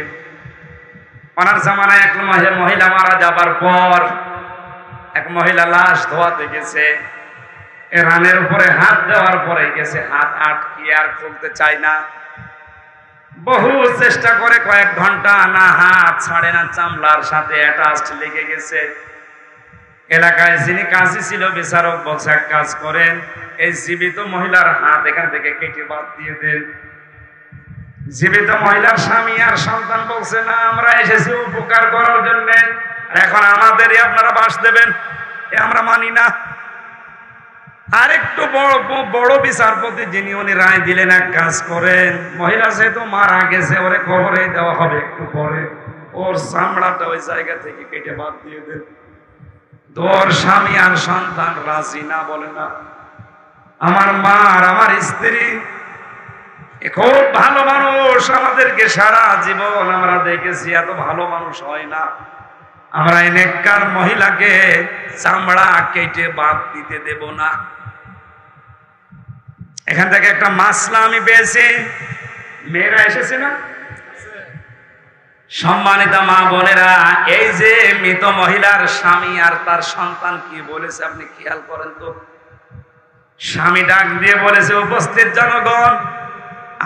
ওনার জামানায় এক মহিলা মারা যাবার পর এক মহিলা লাশ ধোয়াতে গেছে, রানের উপরে হাত দেওয়ার পরে গেছে হাত আটকে আর খুলতে চায় না। বহু চেষ্টা করে কয়েক ঘন্টা, না হাত ছাড়ে না, চামড়ার সাথে অ্যাটাচড লেগে গেছে। এলাকায় যিনি কাজী ছিল বিচারক বলছে এক কাজ করেন, এই জীবিত মহিলার হাত এখান থেকে কেটে বাদ দিয়ে দেন। জীবিত মহিলার স্বামী আর সন্তান বলছে না, আমরা এসেছি উপকার করার জন্য, এখন আমাদেরই আপনারা বাস দেবেন, আমরা মানি না। আর একটু বড় বিচারপতি যিনি, উনি রায় দিলেন এক কাজ করেন, মহিলা যেহেতু মারা গেছে ওরে কবরে দেওয়া হবে একটু পরে, ওর চামড়াটা ওই জায়গা থেকে কেটে বাদ দিয়ে দেন। তোর স্বামী আর সন্তান রাজি না, বলে না। আমার মা আর আমার স্ত্রী খুব ভালো মানুষ, আমাদেরকে সারা জীবন আমরা দেখেছি, এত ভালো মানুষ হয় না, আমরা এই নেককার মহিলাকে চামড়া কেটে বাদ দিতে দেব না। এখান থেকে একটা মাসলা আমি পেয়েছি, মেয়েরা এসেছে না? সম্মানিত মা বোনেরা, এই যে মৃত মহিলার স্বামী আর তার সন্তান কি বলেছে আপনি খেয়াল করেন তো। স্বামী ডাক দিয়ে বলেছে, উপস্থিত জনগণ,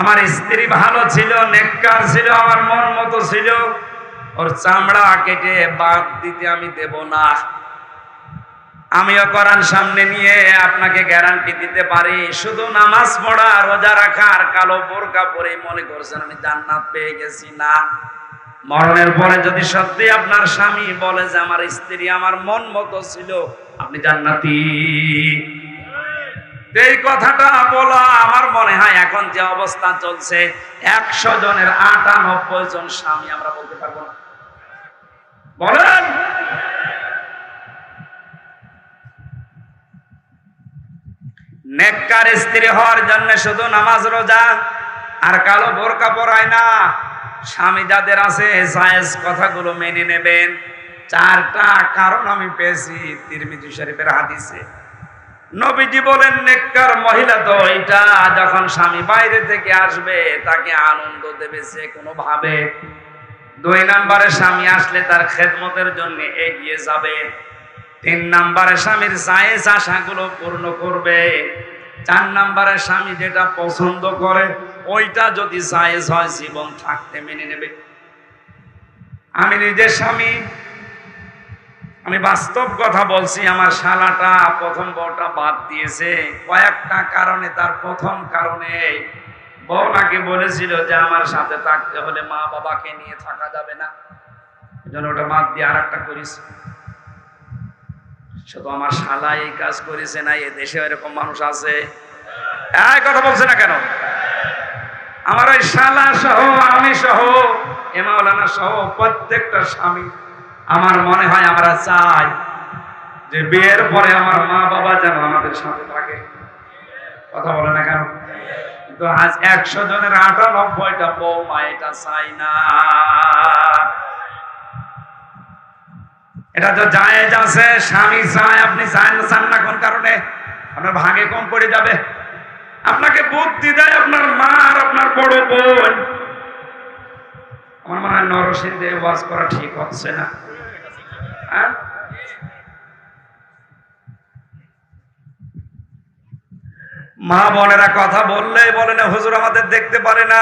আমার স্ত্রী ভালো ছিল, নেককার ছিল, আমার মন মতো ছিল, ওর চামড়া কেটে বাদ দিতে আমি দেব না। আমিও কোরআন সামনে নিয়ে আপনাকে গ্যারান্টি দিতে পারি, শুধু নামাজ পড়া, রোজা রাখা আর কালো বোরকা পরে মনে করছেন আমি জান্নাত পেয়ে গেছি, না। মরণের পরে যদি সত্যি আপনার স্বামী বলে যে আমার স্ত্রী আমার মন মতো ছিল, আপনি জান্নাতি। এই কথাটা বলা আমার মনে হয় এখন যে অবস্থা চলছে, 100 জনের 98 জন স্বামী আমরা বলতে পারবো না। বলেন, নেককার স্ত্রী হওয়ার জন্য শুধু নামাজ রোজা আর কালো বোরকা পরায় না। স্বামী যাদের আছে জায়েজ কথাগুলো মেনে নেবেন। 4টা কারণ আমি পেয়েছি তিরমিজি শরীফের হাদিসে। নবীজি বলেন, নেককার মহিলা তো এটা যখন স্বামী বাইরে থেকে আসবে তাকে আনন্দ দেবে যে কোনো ভাবে। 2 নম্বরে স্বামী আসলে তার খেদমতের জন্য এগিয়ে যাবে। 3 নম্বরে স্বামীর জায়েজ আশাগুলো পূর্ণ করবে। 4 নম্বরে স্বামী যেটা পছন্দ করে ওইটা যদি জায়েজ হয় জীবন থাকতে মেনে নেবে। আমি নিজের স্বামী, আমি বাস্তব কথা বলছি, আমার শালাটা প্রথম বউটা বাদ দিয়েছে কয়েকটা কারণে। তার প্রথম কারণে বউ নাকি বলেছিল যে আমার সাথে থাকতে হলে মা বাবাকে নিয়ে থাকা যাবে না, এজন্য ওটা বাদ দিয়ে আর একটা করিস। শুধু আমার শালা এই কাজ করেছে না, এ দেশে এরকম মানুষ আছে। এই কথা বলছে না কেন? আমার ওই শালা সহ, আমি সহ, এ মাওলানা সহ প্রত্যেকটা স্বামী আমার মনে হয় আমরা চাই যে বিয়ের পরে আমার মা বাবা যেন আমাদের সাথে থাকে। কথা বলে না কেন? কিন্তু আজ 100 জনের 98টা বৌমা এটা চাই না। এটা তো জায়েজ আছে, স্বামী চায়, আপনি চান না কোন কারণে? আপনার ভাগে কম পড়ে যাবে। আপনাকে বুদ্ধি দেয় আপনার মা আর আপনার বড় বোন। আমার মনে হয় নরসিংদে ওয়াজ করা ঠিক হচ্ছে না। মা বোনেরা কথা বললে বলে না হুজুর আমাদের দেখতে পারে না।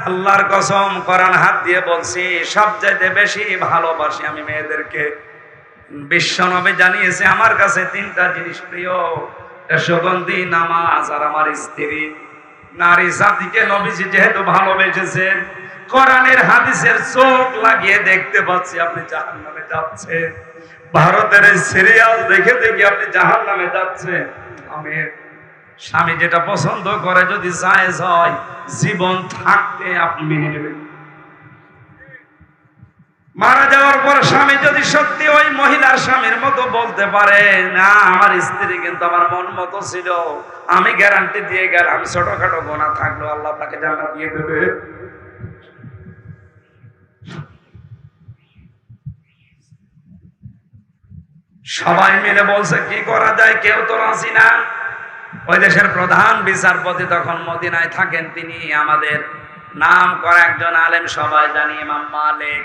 আল্লাহর কসম, কোরআন হাত দিয়ে বলছি, সবচাইতে বেশি ভালোবাসি আমি মেয়েদেরকে। বিশ্বনবী জানিয়েছে আমার কাছে 3টা জিনিস প্রিয়, সুগন্ধি, নামাজ আর আমার স্ত্রী। নারী জাতিকে নবীজি যেহেতু ভালোবেসেছেন, কোরআনের হাদিসের চোখ লাগিয়ে দেখতে পাচ্ছি আপনি জাহান্নামে যাচ্ছেন। ভারতের এই সিরিয়াল দেখে দেখে আপনি জাহান্নামে যাচ্ছেন। আমি স্বামী যেটা পছন্দ করে যদি জায়েজ হয় জীবন থাকতে আপনি মেনে নেবেন। মারা যাওয়ার পর স্বামী যদি সত্যি ওই মহিলার স্বামীর মতো বলতে পারে, না আমার স্ত্রী কিন্তু আমার মন মতো ছিল, আমি গ্যারান্টি দিয়ে গেলাম ছোটখাটো গোনা থাকলো আল্লাহ আপনাকে জান্নাত দিয়ে দেবে। সবাই মিলে বলছে কি করা যায়, কেউ তো রাজি না। ওই দেশের প্রধান বিচারপতি তখন মদিনায় থাকেন, তিনি আমাদের নাম করা একজন আলেম, সবাই জানি, ইমাম মালিক।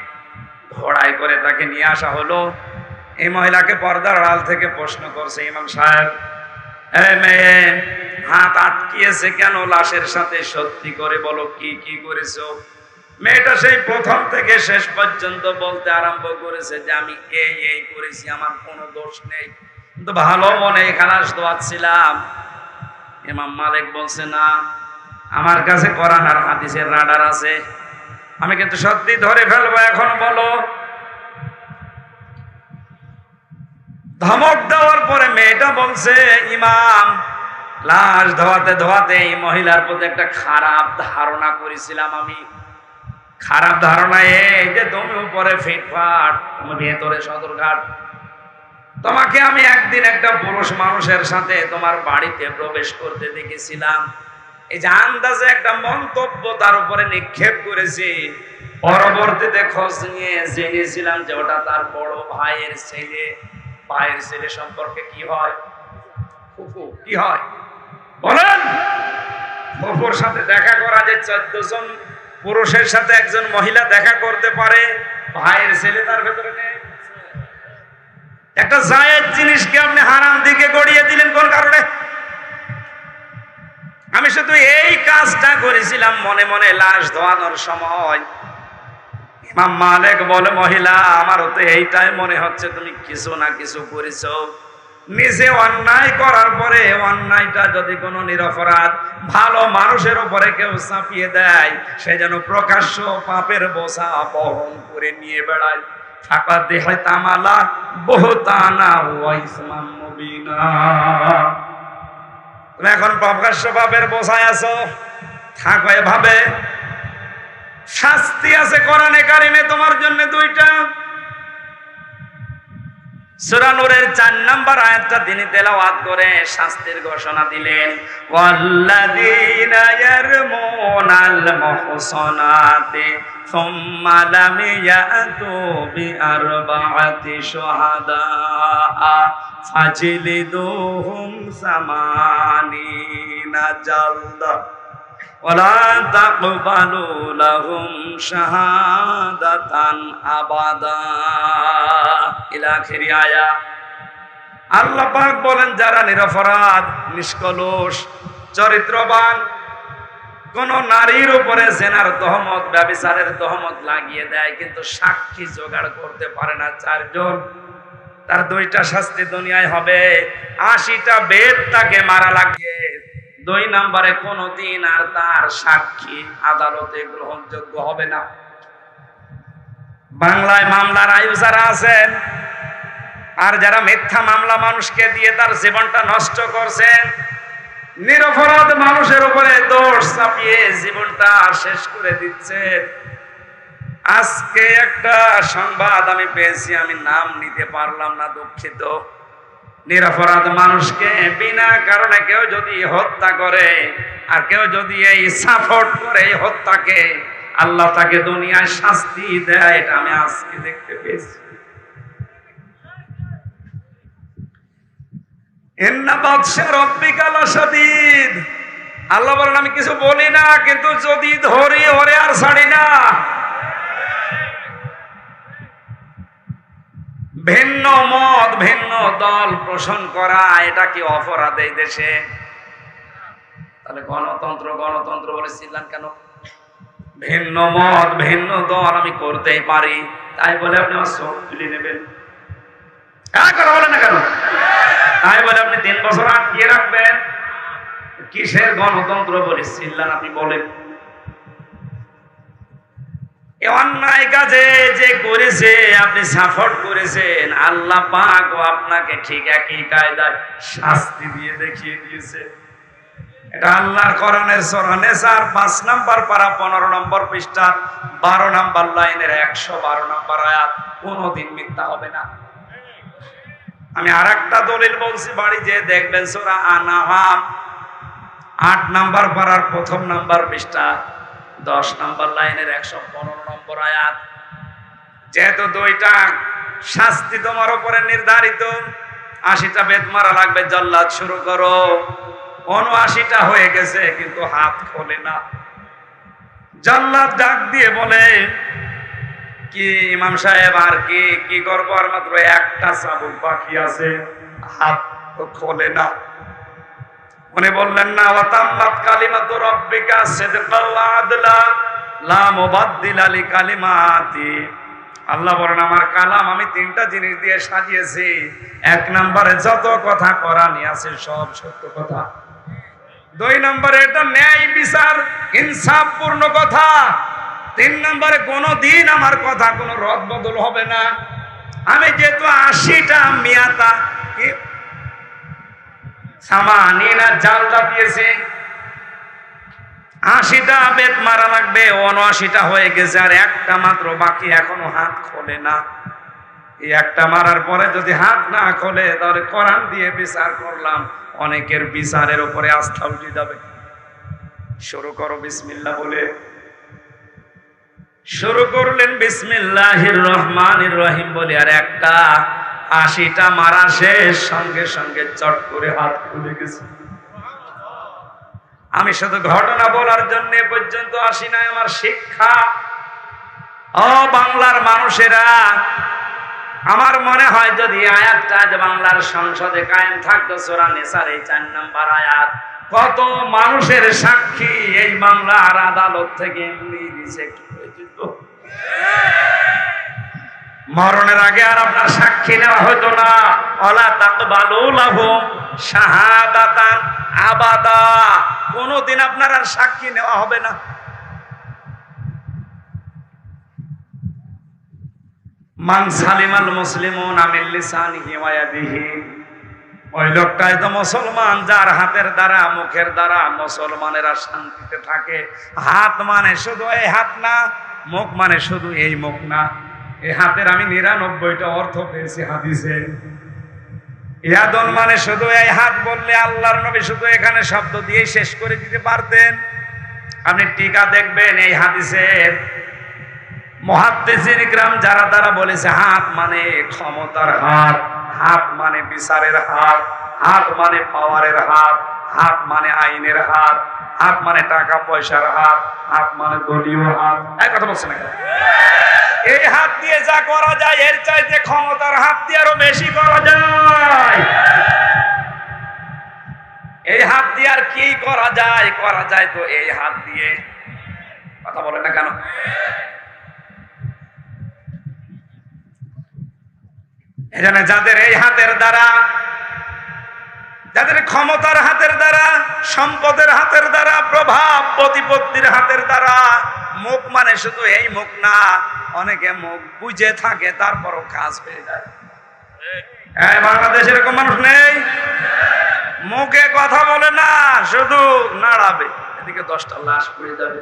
ঘোড়ায় করে তাকে নিয়ে আসা হলো। এই মহিলাকে পর্দার আড়াল থেকে প্রশ্ন করছে, ইমাম সাহেব, এই মেয়ে হাত আটকিয়েছে কেন লাশের সাথে, সত্যি করে বলো কি কি করেছো। মেয়েটা সেই প্রথম থেকে শেষ পর্যন্ত বলতে আরম্ভ করেছে যে আমি এই এই করেছি, আমার কোনো দোষ নেই, কিন্তু ভালো মনে খালাস দোয়াচ্ছিলাম। ইমাম মালিক বলছে, না, আমার কাছে কোরআন আর হাদিসের রাডার আছে, আমি কিন্তু সত্যি ধরে ফেলবো, এখন বলো। ধমক দেওয়ার পরে মেয়েটা বলছে, ইমাম, লাশ ধোয়াতে ধোয়াতে এই মহিলার প্রতি একটা খারাপ ধারণা করেছিলাম আমি। খারাপ ধারণা এই যে তুমি উপরে ফিটফাট, তুমি ভেতরে সদরঘাট। তোমাকে আমি একদিন একটা পুরুষ মানুষের সাথে তোমার বাড়িতে প্রবেশ করতে দেখেছিলাম। এই যে আন্দাজে একটা মন্তব্য তার উপরে নিক্ষেপ করেছি। পরবর্তীতে খোঁজ নিয়ে জেনেছিলাম যে ওটা তার বড় ভাইয়ের ছেলে। ভাইয়ের ছেলে সম্পর্কে কি হয়? ফুফু। কি হয় বলেন? ফুফুর সাথে দেখা করা, যে 14 জন পুরুষের সাথে একজন মহিলা দেখা করতে পারে, ভাইয়ের ছেলে তার ভেতরে নেই। একটা জায়েজ জিনিসকে আপনি হারাম দিকে গড়িয়ে দিলেন কোন কারণে? আমি শুধু এই কাজটা করেছিলাম মনে মনে লাশ ধোয়ানোর সময়। ইমাম মালিক বলে, মহিলা, আমারও তো এইটাই মনে হচ্ছে তুমি কিছু না কিছু করেছো। নিজে অন্যায় করার পরে অন্যায়টা যদি কোনো নিরপরাধ ভালো মানুষের উপরে কেউ চাপিয়ে দেয়, সে যেন প্রকাশ্য পাপের বোঝা বহন করে নিয়ে বেড়ায়। ফাঁকা দেহে তামালা বহুতানা ওয়া ইসমান মুবিনা। তুমি এখন প্রকাশ্য পাপের বোঝায় আছো, থাকো এভাবে। শাস্তি আছে কোরআনে কারিমে তোমার জন্য দুইটা। সূরা নূরের 4 নম্বর আয়াতটা তিনি তেলাওয়াত করে শাস্তির ঘোষণা দিলেন, ওয়াল্লাযীনা ইয়ারমুনাল মুহসানাতি সুম্মা লাম ইয়াতু বিআরবাআতি শুহাদা ফাজলিদুহুম সামানিনা জালদা ওয়ালা তাকবালু লাহুম শাহাদাতান আবাদা ইলা আখিরি আয়া। আল্লাহ পাক বলেন, যারা নিরপরাধ, নিষ্কলুষ, চরিত্রবান কোন নারীর উপরে জেনার তহমত, ব্যভিচারের তহমত লাগিয়ে দেয়, কিন্তু সাক্ষী জোগাড় করতে পারে না 4 জন, তার 2টা শাস্তি দুনিয়ায় হবে। 80টা বেদ তাকে মারা লাগিয়ে। 2 নম্বরে কোনদিন আর তার সাক্ষী আদালতে গ্রহণযোগ্য হবে না। বাংলায় মামলার আয়ু যারা আছেন আর যারা মিথ্যা মামলা মানুষকে দিয়ে তার জীবনটা নষ্ট করছেন, নিরপরাধ মানুষের উপরে দোষ চাপিয়ে জীবনটা শেষ করে দিচ্ছেন। আজকে একটা সংবাদ আমি পেয়েছি, আমি নাম নিতে পারলাম না, দুঃখিত। নিরপরাধ মানুষকে বিনা কারণে কেউ যদি হত্যা করে আর কেউ যদি এই সাপোর্ট করে এই হত্যাকে, আল্লাহ তাকে দুনিয়ায় শাস্তি দেয়। এটা আমি আজকে দেখতে পেয়েছি। ইন্না বাতশা রাব্বিকা লাশাদীদ। আল্লাহ বলেন, আমি কিছু বলি না, কিন্তু যদি ধরি ওরে আর ছাড়ি না। ভিন্ন মত, ভিন্ন দল পোষণ করা, এটা কি অপরাধ এই দেশে? তাহলে গণতন্ত্র গণতন্ত্র বলেছিলেন কেন? ভিন্ন মত, ভিন্ন দল আমি করতেই পারি, তাই বলে আপনি আমার চোখ তুলে নেবেন? কথা বলেন না কেন? তাই বলে আপনি 3 বছর আটকিয়ে রাখবেন? কিসের গণতন্ত্র বলেছিলেন আপনি বলেন? অন্যায় কাজে যে করেছে আপনি সাপোর্ট করেছেন, আল্লাহ পাক আপনাকে ঠিক একই কায়দায় শাস্তি দিয়ে দেখিয়ে দিয়েছে। এটা আল্লাহর কোরআনের সূরা নিসার 5 নম্বর পারা 15 নম্বর পৃষ্ঠা 12 নম্বর লাইনের 112 নম্বর আয়াত। কোনদিন মিথ্যা হবে না। আমি আরেকটা দলিল বলছি, বাড়ি যে দেখবেন সূরা আনআম 8 নম্বর পারার 1 নম্বর পৃষ্ঠা 10 নম্বর লাইনের 115 নম্বর আয়াত। যেহেতু 2টা শাস্তি তোমার উপরে নির্ধারিত, 80টা বেত মারা লাগবে, জল্লাদ শুরু করো। 79টা হয়ে গেছে কিন্তু হাত খোলে না। জল্লাদ ডাক দিয়ে বলে, কি ইমাম সাহেব আর কি করবো, আর মাত্র একটা চাবুক বাকি আছে, হাত তো খোলে না। উনি বললেন না, ওয়াতাম্মাত কালিমাতু রাব্বিকা সিদকাল ওয়া আদলা লা মুবাদদিলা লিকালিমাতি। আল্লাহ বলেন আমার কালাম আমি 3টা জিনিস দিয়ে সাজিয়েছি। 1 নম্বরে যত কথা কোরআনে আছে সব সত্য কথা। 2 নম্বরে এটা ন্যায় বিচার ইনসাফপূর্ণ কথা। 3 নম্বরে কোনদিন আমার কথা কোনো রদ বদল হবে না। আমি যেহেতু 80টা মিয়াতা কি সামানিনা জালটা দিয়েছি, 80টা বেত মারা লাগবে, 79টা হয়ে গেছে, আর একটা মাত্র বাকি, এখনো হাত খোলে না। এই একটা মারার পরে যদি হাত না খোলে তাহলে কোরআন দিয়ে বিচার করলাম, অনেকের বিচারের উপরে আস্থা উঠে যাবে। শুরু করো বিসমিল্লাহ বলে। শুরু করলেন বিসমিল্লাহির রহমানির রহিম বলে, আর একটা 80টা মারা শেষ, সঙ্গে সঙ্গে চট করে হাত খুলে গেছে। আমি শুধু ঘটনা বলার জন্য পর্যন্ত আসি নাই, আমার শিক্ষা। ও বাংলার মানুষেরা, আমার মনে হয় যদি আয়াতটা আজ বাংলার সংসদে কায়েম থাকতো, সূরা নিসার এই 4 নম্বর আয়াত, কত মানুষের সাক্ষী এই বাংলার আদালত থেকে এমনি রিজেক্ট হয়ে যেত। মরণের আগে আর আপনার সাক্ষী নেওয়া হতো না। ওয়ালা তাকবালু লাহুম শাহাদাতান আবাদা, কোনদিন আপনার আর সাক্ষী নেওয়া হবে না। মান সালিমাল মুসলিমুনা মিন লিসানিহি ওয়া ইয়াদিহি, ওই লোকটাই তো মুসলমান যার হাতের দ্বারা মুখের দ্বারা মুসলমানেরা শান্তিতে থাকে। হাত মানে শুধু এই হাত না, মুখ মানে শুধু এই মুখ না। এই হাতের আমি 99টা অর্থ পেয়েছি হাদিসে। ইয়াদন মানে শুধু এই হাত বললে আল্লাহর নবী শুধু এখানে শব্দ দিয়ে শেষ করে দিতে পারতেন। আপনি টিকা দেখবেন এই হাদিসের মুহাদ্দিসিন ইকরাম যারা তারা বলেছে হাত মানে ক্ষমতার হাত, হাত মানে বিচারের হাত, হাত মানে পাওয়ারের হাত, হাত মানে আইনের হাত, হাত মানে টাকা পয়সার হাত, হাত মানে দলীয় হাত। এই কথা বলছেন না? এই হাত দিয়ে যা করা যায় এর চাইতে ক্ষমতার হাত দিয়ে আরো বেশি করা যায়। এই হাত দিয়ে আর কি করা যায়? করা যায় তো এই হাত দিয়ে। কথা বলে না কেন? এখানে যাদের এই হাতের দ্বারা, যাদের ক্ষমতার হাতের দ্বারা, সম্পদের হাতের দ্বারা, প্রভাব প্রতিপত্তির হাতের দ্বারা, মুখ মানে শুধু এই মুখ না, অনেকে মুখ বুঝে থাকে তারপরও কাজ পেয়ে যায়। বাংলাদেশে এরকম মানুষ নেই? মুখে কথা বলে না, শুধু নাড়াবে, এদিকে 10টা লাশ পড়ে যাবে।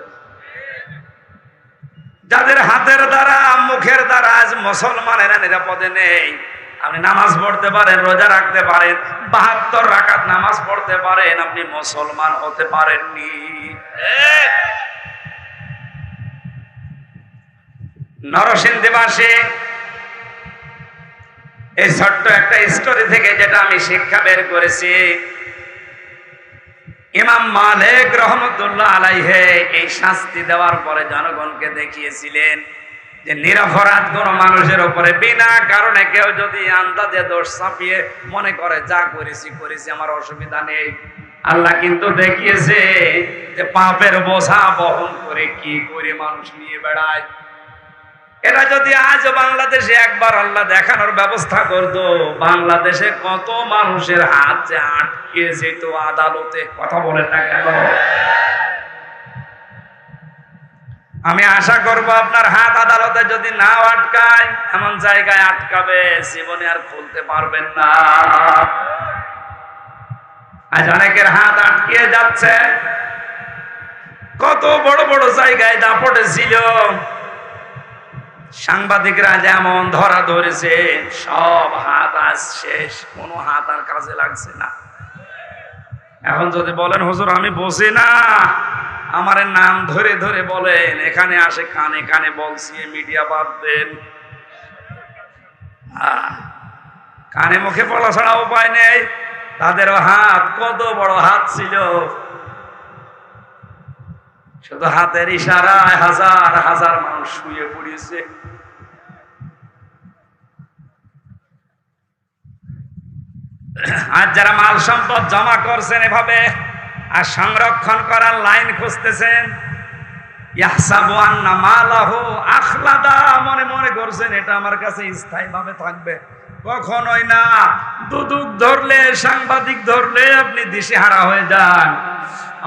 যাদের হাতের দ্বারা মুখের দ্বারা আজ মুসলমানেরা নিরাপদে নেই। আপনি নামাজ পড়তে পারেন, রোজা রাখতে পারেন, 72 রাকাত নামাজ পড়তে পারেন, আপনি মুসলমান হতে পারেননি। নরসিংদীবাসী এই ছোট্ট একটা স্টোরি থেকে যেটা আমি শিক্ষা বের করেছি, ইমাম মালিক রহমতুল্লাহ আলাইহি এই শাস্তি দেওয়ার পরে জনগণকে দেখিয়েছিলেন যে নিরপরাধ কোন মানুষের উপরে বিনা কারণে কেউ যদি আন্দাজে দোষ চাপিয়ে মনে করে যা করেছি করেছি আমার অসুবিধা নেই, আল্লাহ কিন্তু দেখিয়েছে যে পাপের বোঝা বহন করে কি করে মানুষ নিয়ে বেড়ায়। এটা যদি আজ বাংলাদেশে একবার আল্লাহ দেখানোর ব্যবস্থা করতো, বাংলাদেশে কত মানুষের হাত যে আটকে যেত আদালতে। কথা বলে না কেন? আমি আশা করব আপনার হাত আদালতে যদি না আটকায়, এমন জায়গায় আটকাবে জীবনে আর খুলতে পারবেন না। আজ অনেকের হাত আটকে যাচ্ছে। কত বড় বড় জায়গায় দাপটে ছিল, সাংবাদিকরা যেমন ধরা ধরেছে, সব হাত আজ শেষ, কোনো হাত আর কাজে লাগছে না। এখন যদি বলেন হুজুর আমি বসি না, আমার নাম ধরে ধরে বলেন, এখানে আসে কানে কানে বলছি, মিডিয়া বাদ দেন। কানে মুখে বলা ছাড়া উপায় নেই। তাদেরও হাত, কত বড় হাত ছিল, শুধু হাতের ইশারায় হাজার হাজার মানুষ শুয়ে পড়েছে। আর যারা মাল সম্পদ জমা করছেন এভাবে আর সংরক্ষণ করার লাইন খুঁজতেছেন, ইয়াহসাবু আন্না মালাহু আখলাদা, মনে মনে করছেন এটা আমার কাছে স্থায়ীভাবে থাকবে, কখনোই না। দুদুক ধরলে, সাংবাদিক ধরলে আপনি দিশেহারা হয়ে যান।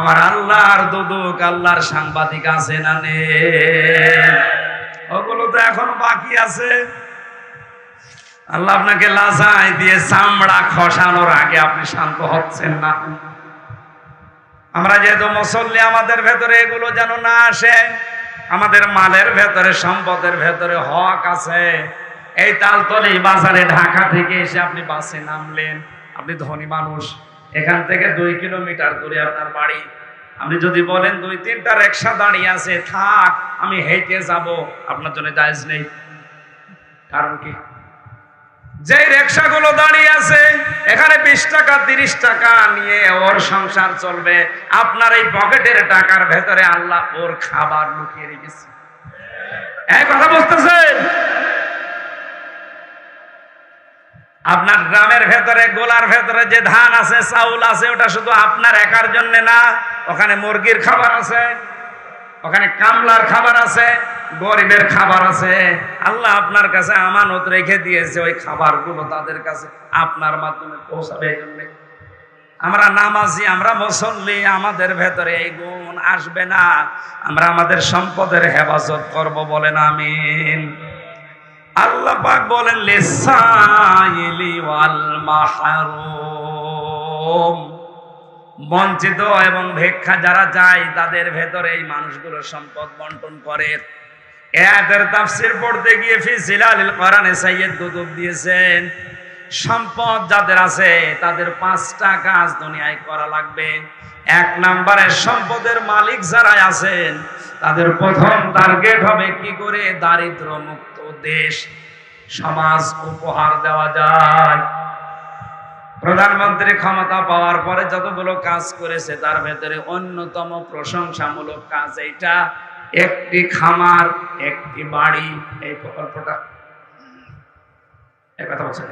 আমার আল্লাহর দুদুক, আল্লাহর সাংবাদিক আছে না নেই? ওগুলো তো এখনো বাকি আছে। আল্লাহ আপনাকে লাজায় দিয়ে চামড়া খসানোর আগে আপনি শান্ত হচ্ছেন না। আমরা যেহেতু মুসল্লি, আমাদের ভেতরে এগুলো যেন না আসে। আমাদের মালের ভেতরে, সম্পদের ভেতরে হক আছে। এই তালতলি বাজারে ঢাকা থেকে এসে আপনি বাসে নামলেন, আপনি ধনী মানুষ, এখান থেকে 2 কিলোমিটার দূরে আপনার বাড়ি। আপনি যদি বলেন 2-3টা রিকশা দাঁড়িয়ে আছে, থাক আমি হেঁটে যাব, আপনার জন্য জায়েজ নেই। কারণ কি? যে রিকশাগুলো দাঁড়িয়ে আছে এখানে 20 টাকা 30 টাকা নিয়ে ওর সংসার চলবে, আপনার এই পকেটের টাকার ভেতরে আল্লাহ ওর খাবার লুকিয়ে রেখেছে। এই কথা বুঝতেছেন? আপনার গ্রামের ভেতরে, গোলার ভেতরে যে ধান আছে, চাউল আছে, ওটা শুধু আপনার একার জন্য না, ওখানে মুরগির খাবার আছে, ওখানে কামলার খাবার আছে, গরিবের খাবার আছে। আল্লাহ আপনার কাছে আমানত রেখে দিয়েছে, ওই খাবারগুলো তাদের কাছে আপনার মাধ্যমে পৌঁছাবে। এই জন্য আমরা নামাজি, আমরা মুসল্লি, আমাদের ভেতরে এই গুণ আসবে না। আমরা আমাদের সম্পদের হেফাজত করব, বলেন আমিন। আল্লাহ পাক বলেন লিসাইলি ওয়াল মাহরুম, বঞ্চিত এবং ভিক্ষা যারা যায় তাদের ভেতরে এই মানুষগুলো সম্পদ বন্টন করে। এদের তাফসীর পড়তে গিয়ে ফি জিলালিল কোরআনে সাইয়্যিদ কুতুব দিয়েছেন, সম্পদ যাদের আছে তাদের 5টা কাজ দুনিয়ায় করা লাগবে। 1 নম্বরে সম্পদের মালিক যারা আছেন তাদের প্রথম টার্গেট হবে কি করে দারিদ্র মুক্ত দেশ, সমাজ উপহার দেওয়া যায়। প্রধানমন্ত্রী ক্ষমতা পাওয়ার পরে যতগুলো কাজ করেছে তার ভেতরে অন্যতম প্রশংসামূলক কাজ এইটা, একটি খামার, একটি বাড়ি, এই প্রকল্পটা। এই কথা বলছেন,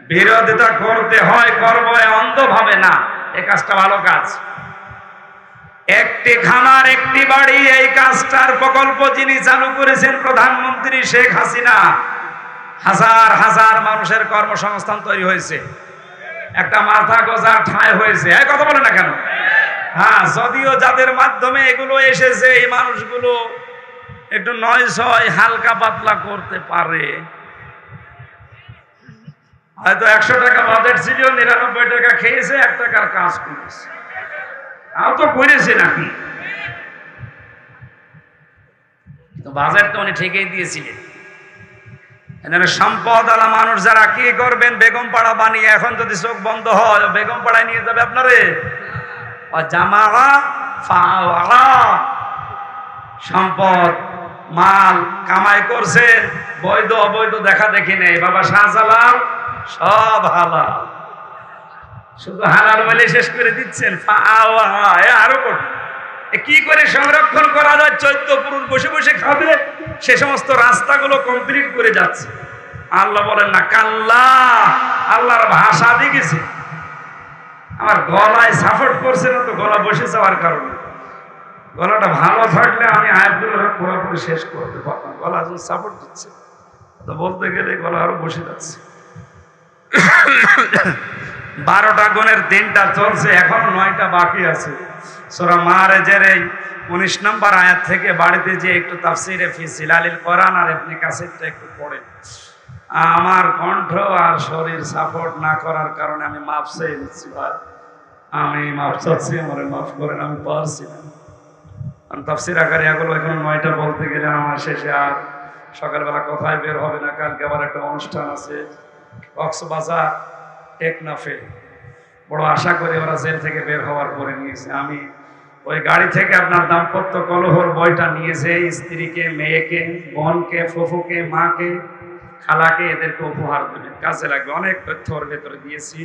বিরোধিতা করতে হয়, করবো অন্ধভাবে না, এই কাজটা ভালো কাজ। একটি খামার, একটি বাড়ি, এই কাজটার প্রকল্প যিনি চালু করেছেন প্রধানমন্ত্রী শেখ হাসিনা। হাজার হাজার মানুষের কর্মসংস্থান তৈরি হয়েছে, একটা মাথা গোজার ঠাঁই হয়েছে। এই কথা বলে না কেন? হ্যাঁ, যদিও যাদের মাধ্যমে এগুলো এসেছে এই মানুষগুলো একটু নয় ছয় হালকা পাতলা করতে পারে। হয়তো 100 টাকা বাজেট ছিল, 99 টাকা খেয়েছে, 1 টাকার কাজ করেছে। তাও তো করেছে নাকি? বাজেট তো উনি ঠিকই দিয়েছিলেন। সম্পদ আলা মানুষ যারা কি করবেন, বেগম পাড়া বানিয়ে এখন যদি চোখ বন্ধ হয় বেগম পাড়ায় নিয়ে যাবে আপনারে। সম্পদ মাল কামাই করছেন, বৈধ অবৈধ দেখা দেখি নেই। বাবা শাহজালাল সব হালাল, শুধু হালাল বলে শেষ করে দিচ্ছেন। আরো কি করে সংরক্ষণ করা যায়? 14 পুরুষ বসে বসে খাবে, সে সমস্ত রাস্তাগুলো কমপ্লিট করে যাচ্ছে। আল্লাহ বলেন না কাল্লা, আল্লাহর ভাষা দিয়ে গেছে। আমার গলায় সাপোর্ট করছে না তো, গলা বসে যাওয়ার কারণে। গলাটা ভালো থাকলে আমি আয়াতগুলো পুরোপুরি শেষ করতে পারতাম, গলা যখন সাপোর্ট দিচ্ছে তো বলতে গেলে গলা আরো বসে যাচ্ছে। 12টা গুণের 3টা চলছে, এখন 9টা বাকি আছে। সূরা মাআরিজের এই 19 নম্বর আয়াত থেকে বাড়িতে যে একটু তাফসীরে ফি জিলালিল কোরআন আর ইবনে কাসিরটা একটু পড়েন। আমার কণ্ঠ আর শরীর সাপোর্ট না করার কারণে আমি মাফ চেয়ে নিচ্ছি ভাই, আমি মাফ চাচ্ছি, আমার মাফ করেন, আমি পারছি না। তাফসীর আকারে এগুলো এখন 9টা বলতে গেলে আমার শেষে আর সকালবেলা কোথায় বের হবে না। কালকে আবার একটা অনুষ্ঠান আছে কক্সবাজার টেকনাফে, বড় আশা করি ওরা জেল থেকে বের হওয়ার পরে নিয়েছে। আমি ওই গাড়ি থেকে আপনার দাম্পত্য কলহর বইটা নিয়েছে, স্ত্রীকে, মেয়েকে, বোনকে, ফুফুকে, মাকে খালাকে এদেরকে উপহার দেবেন, কাজে লাগবে। অনেক তথ্য ওর ভেতরে দিয়েছি।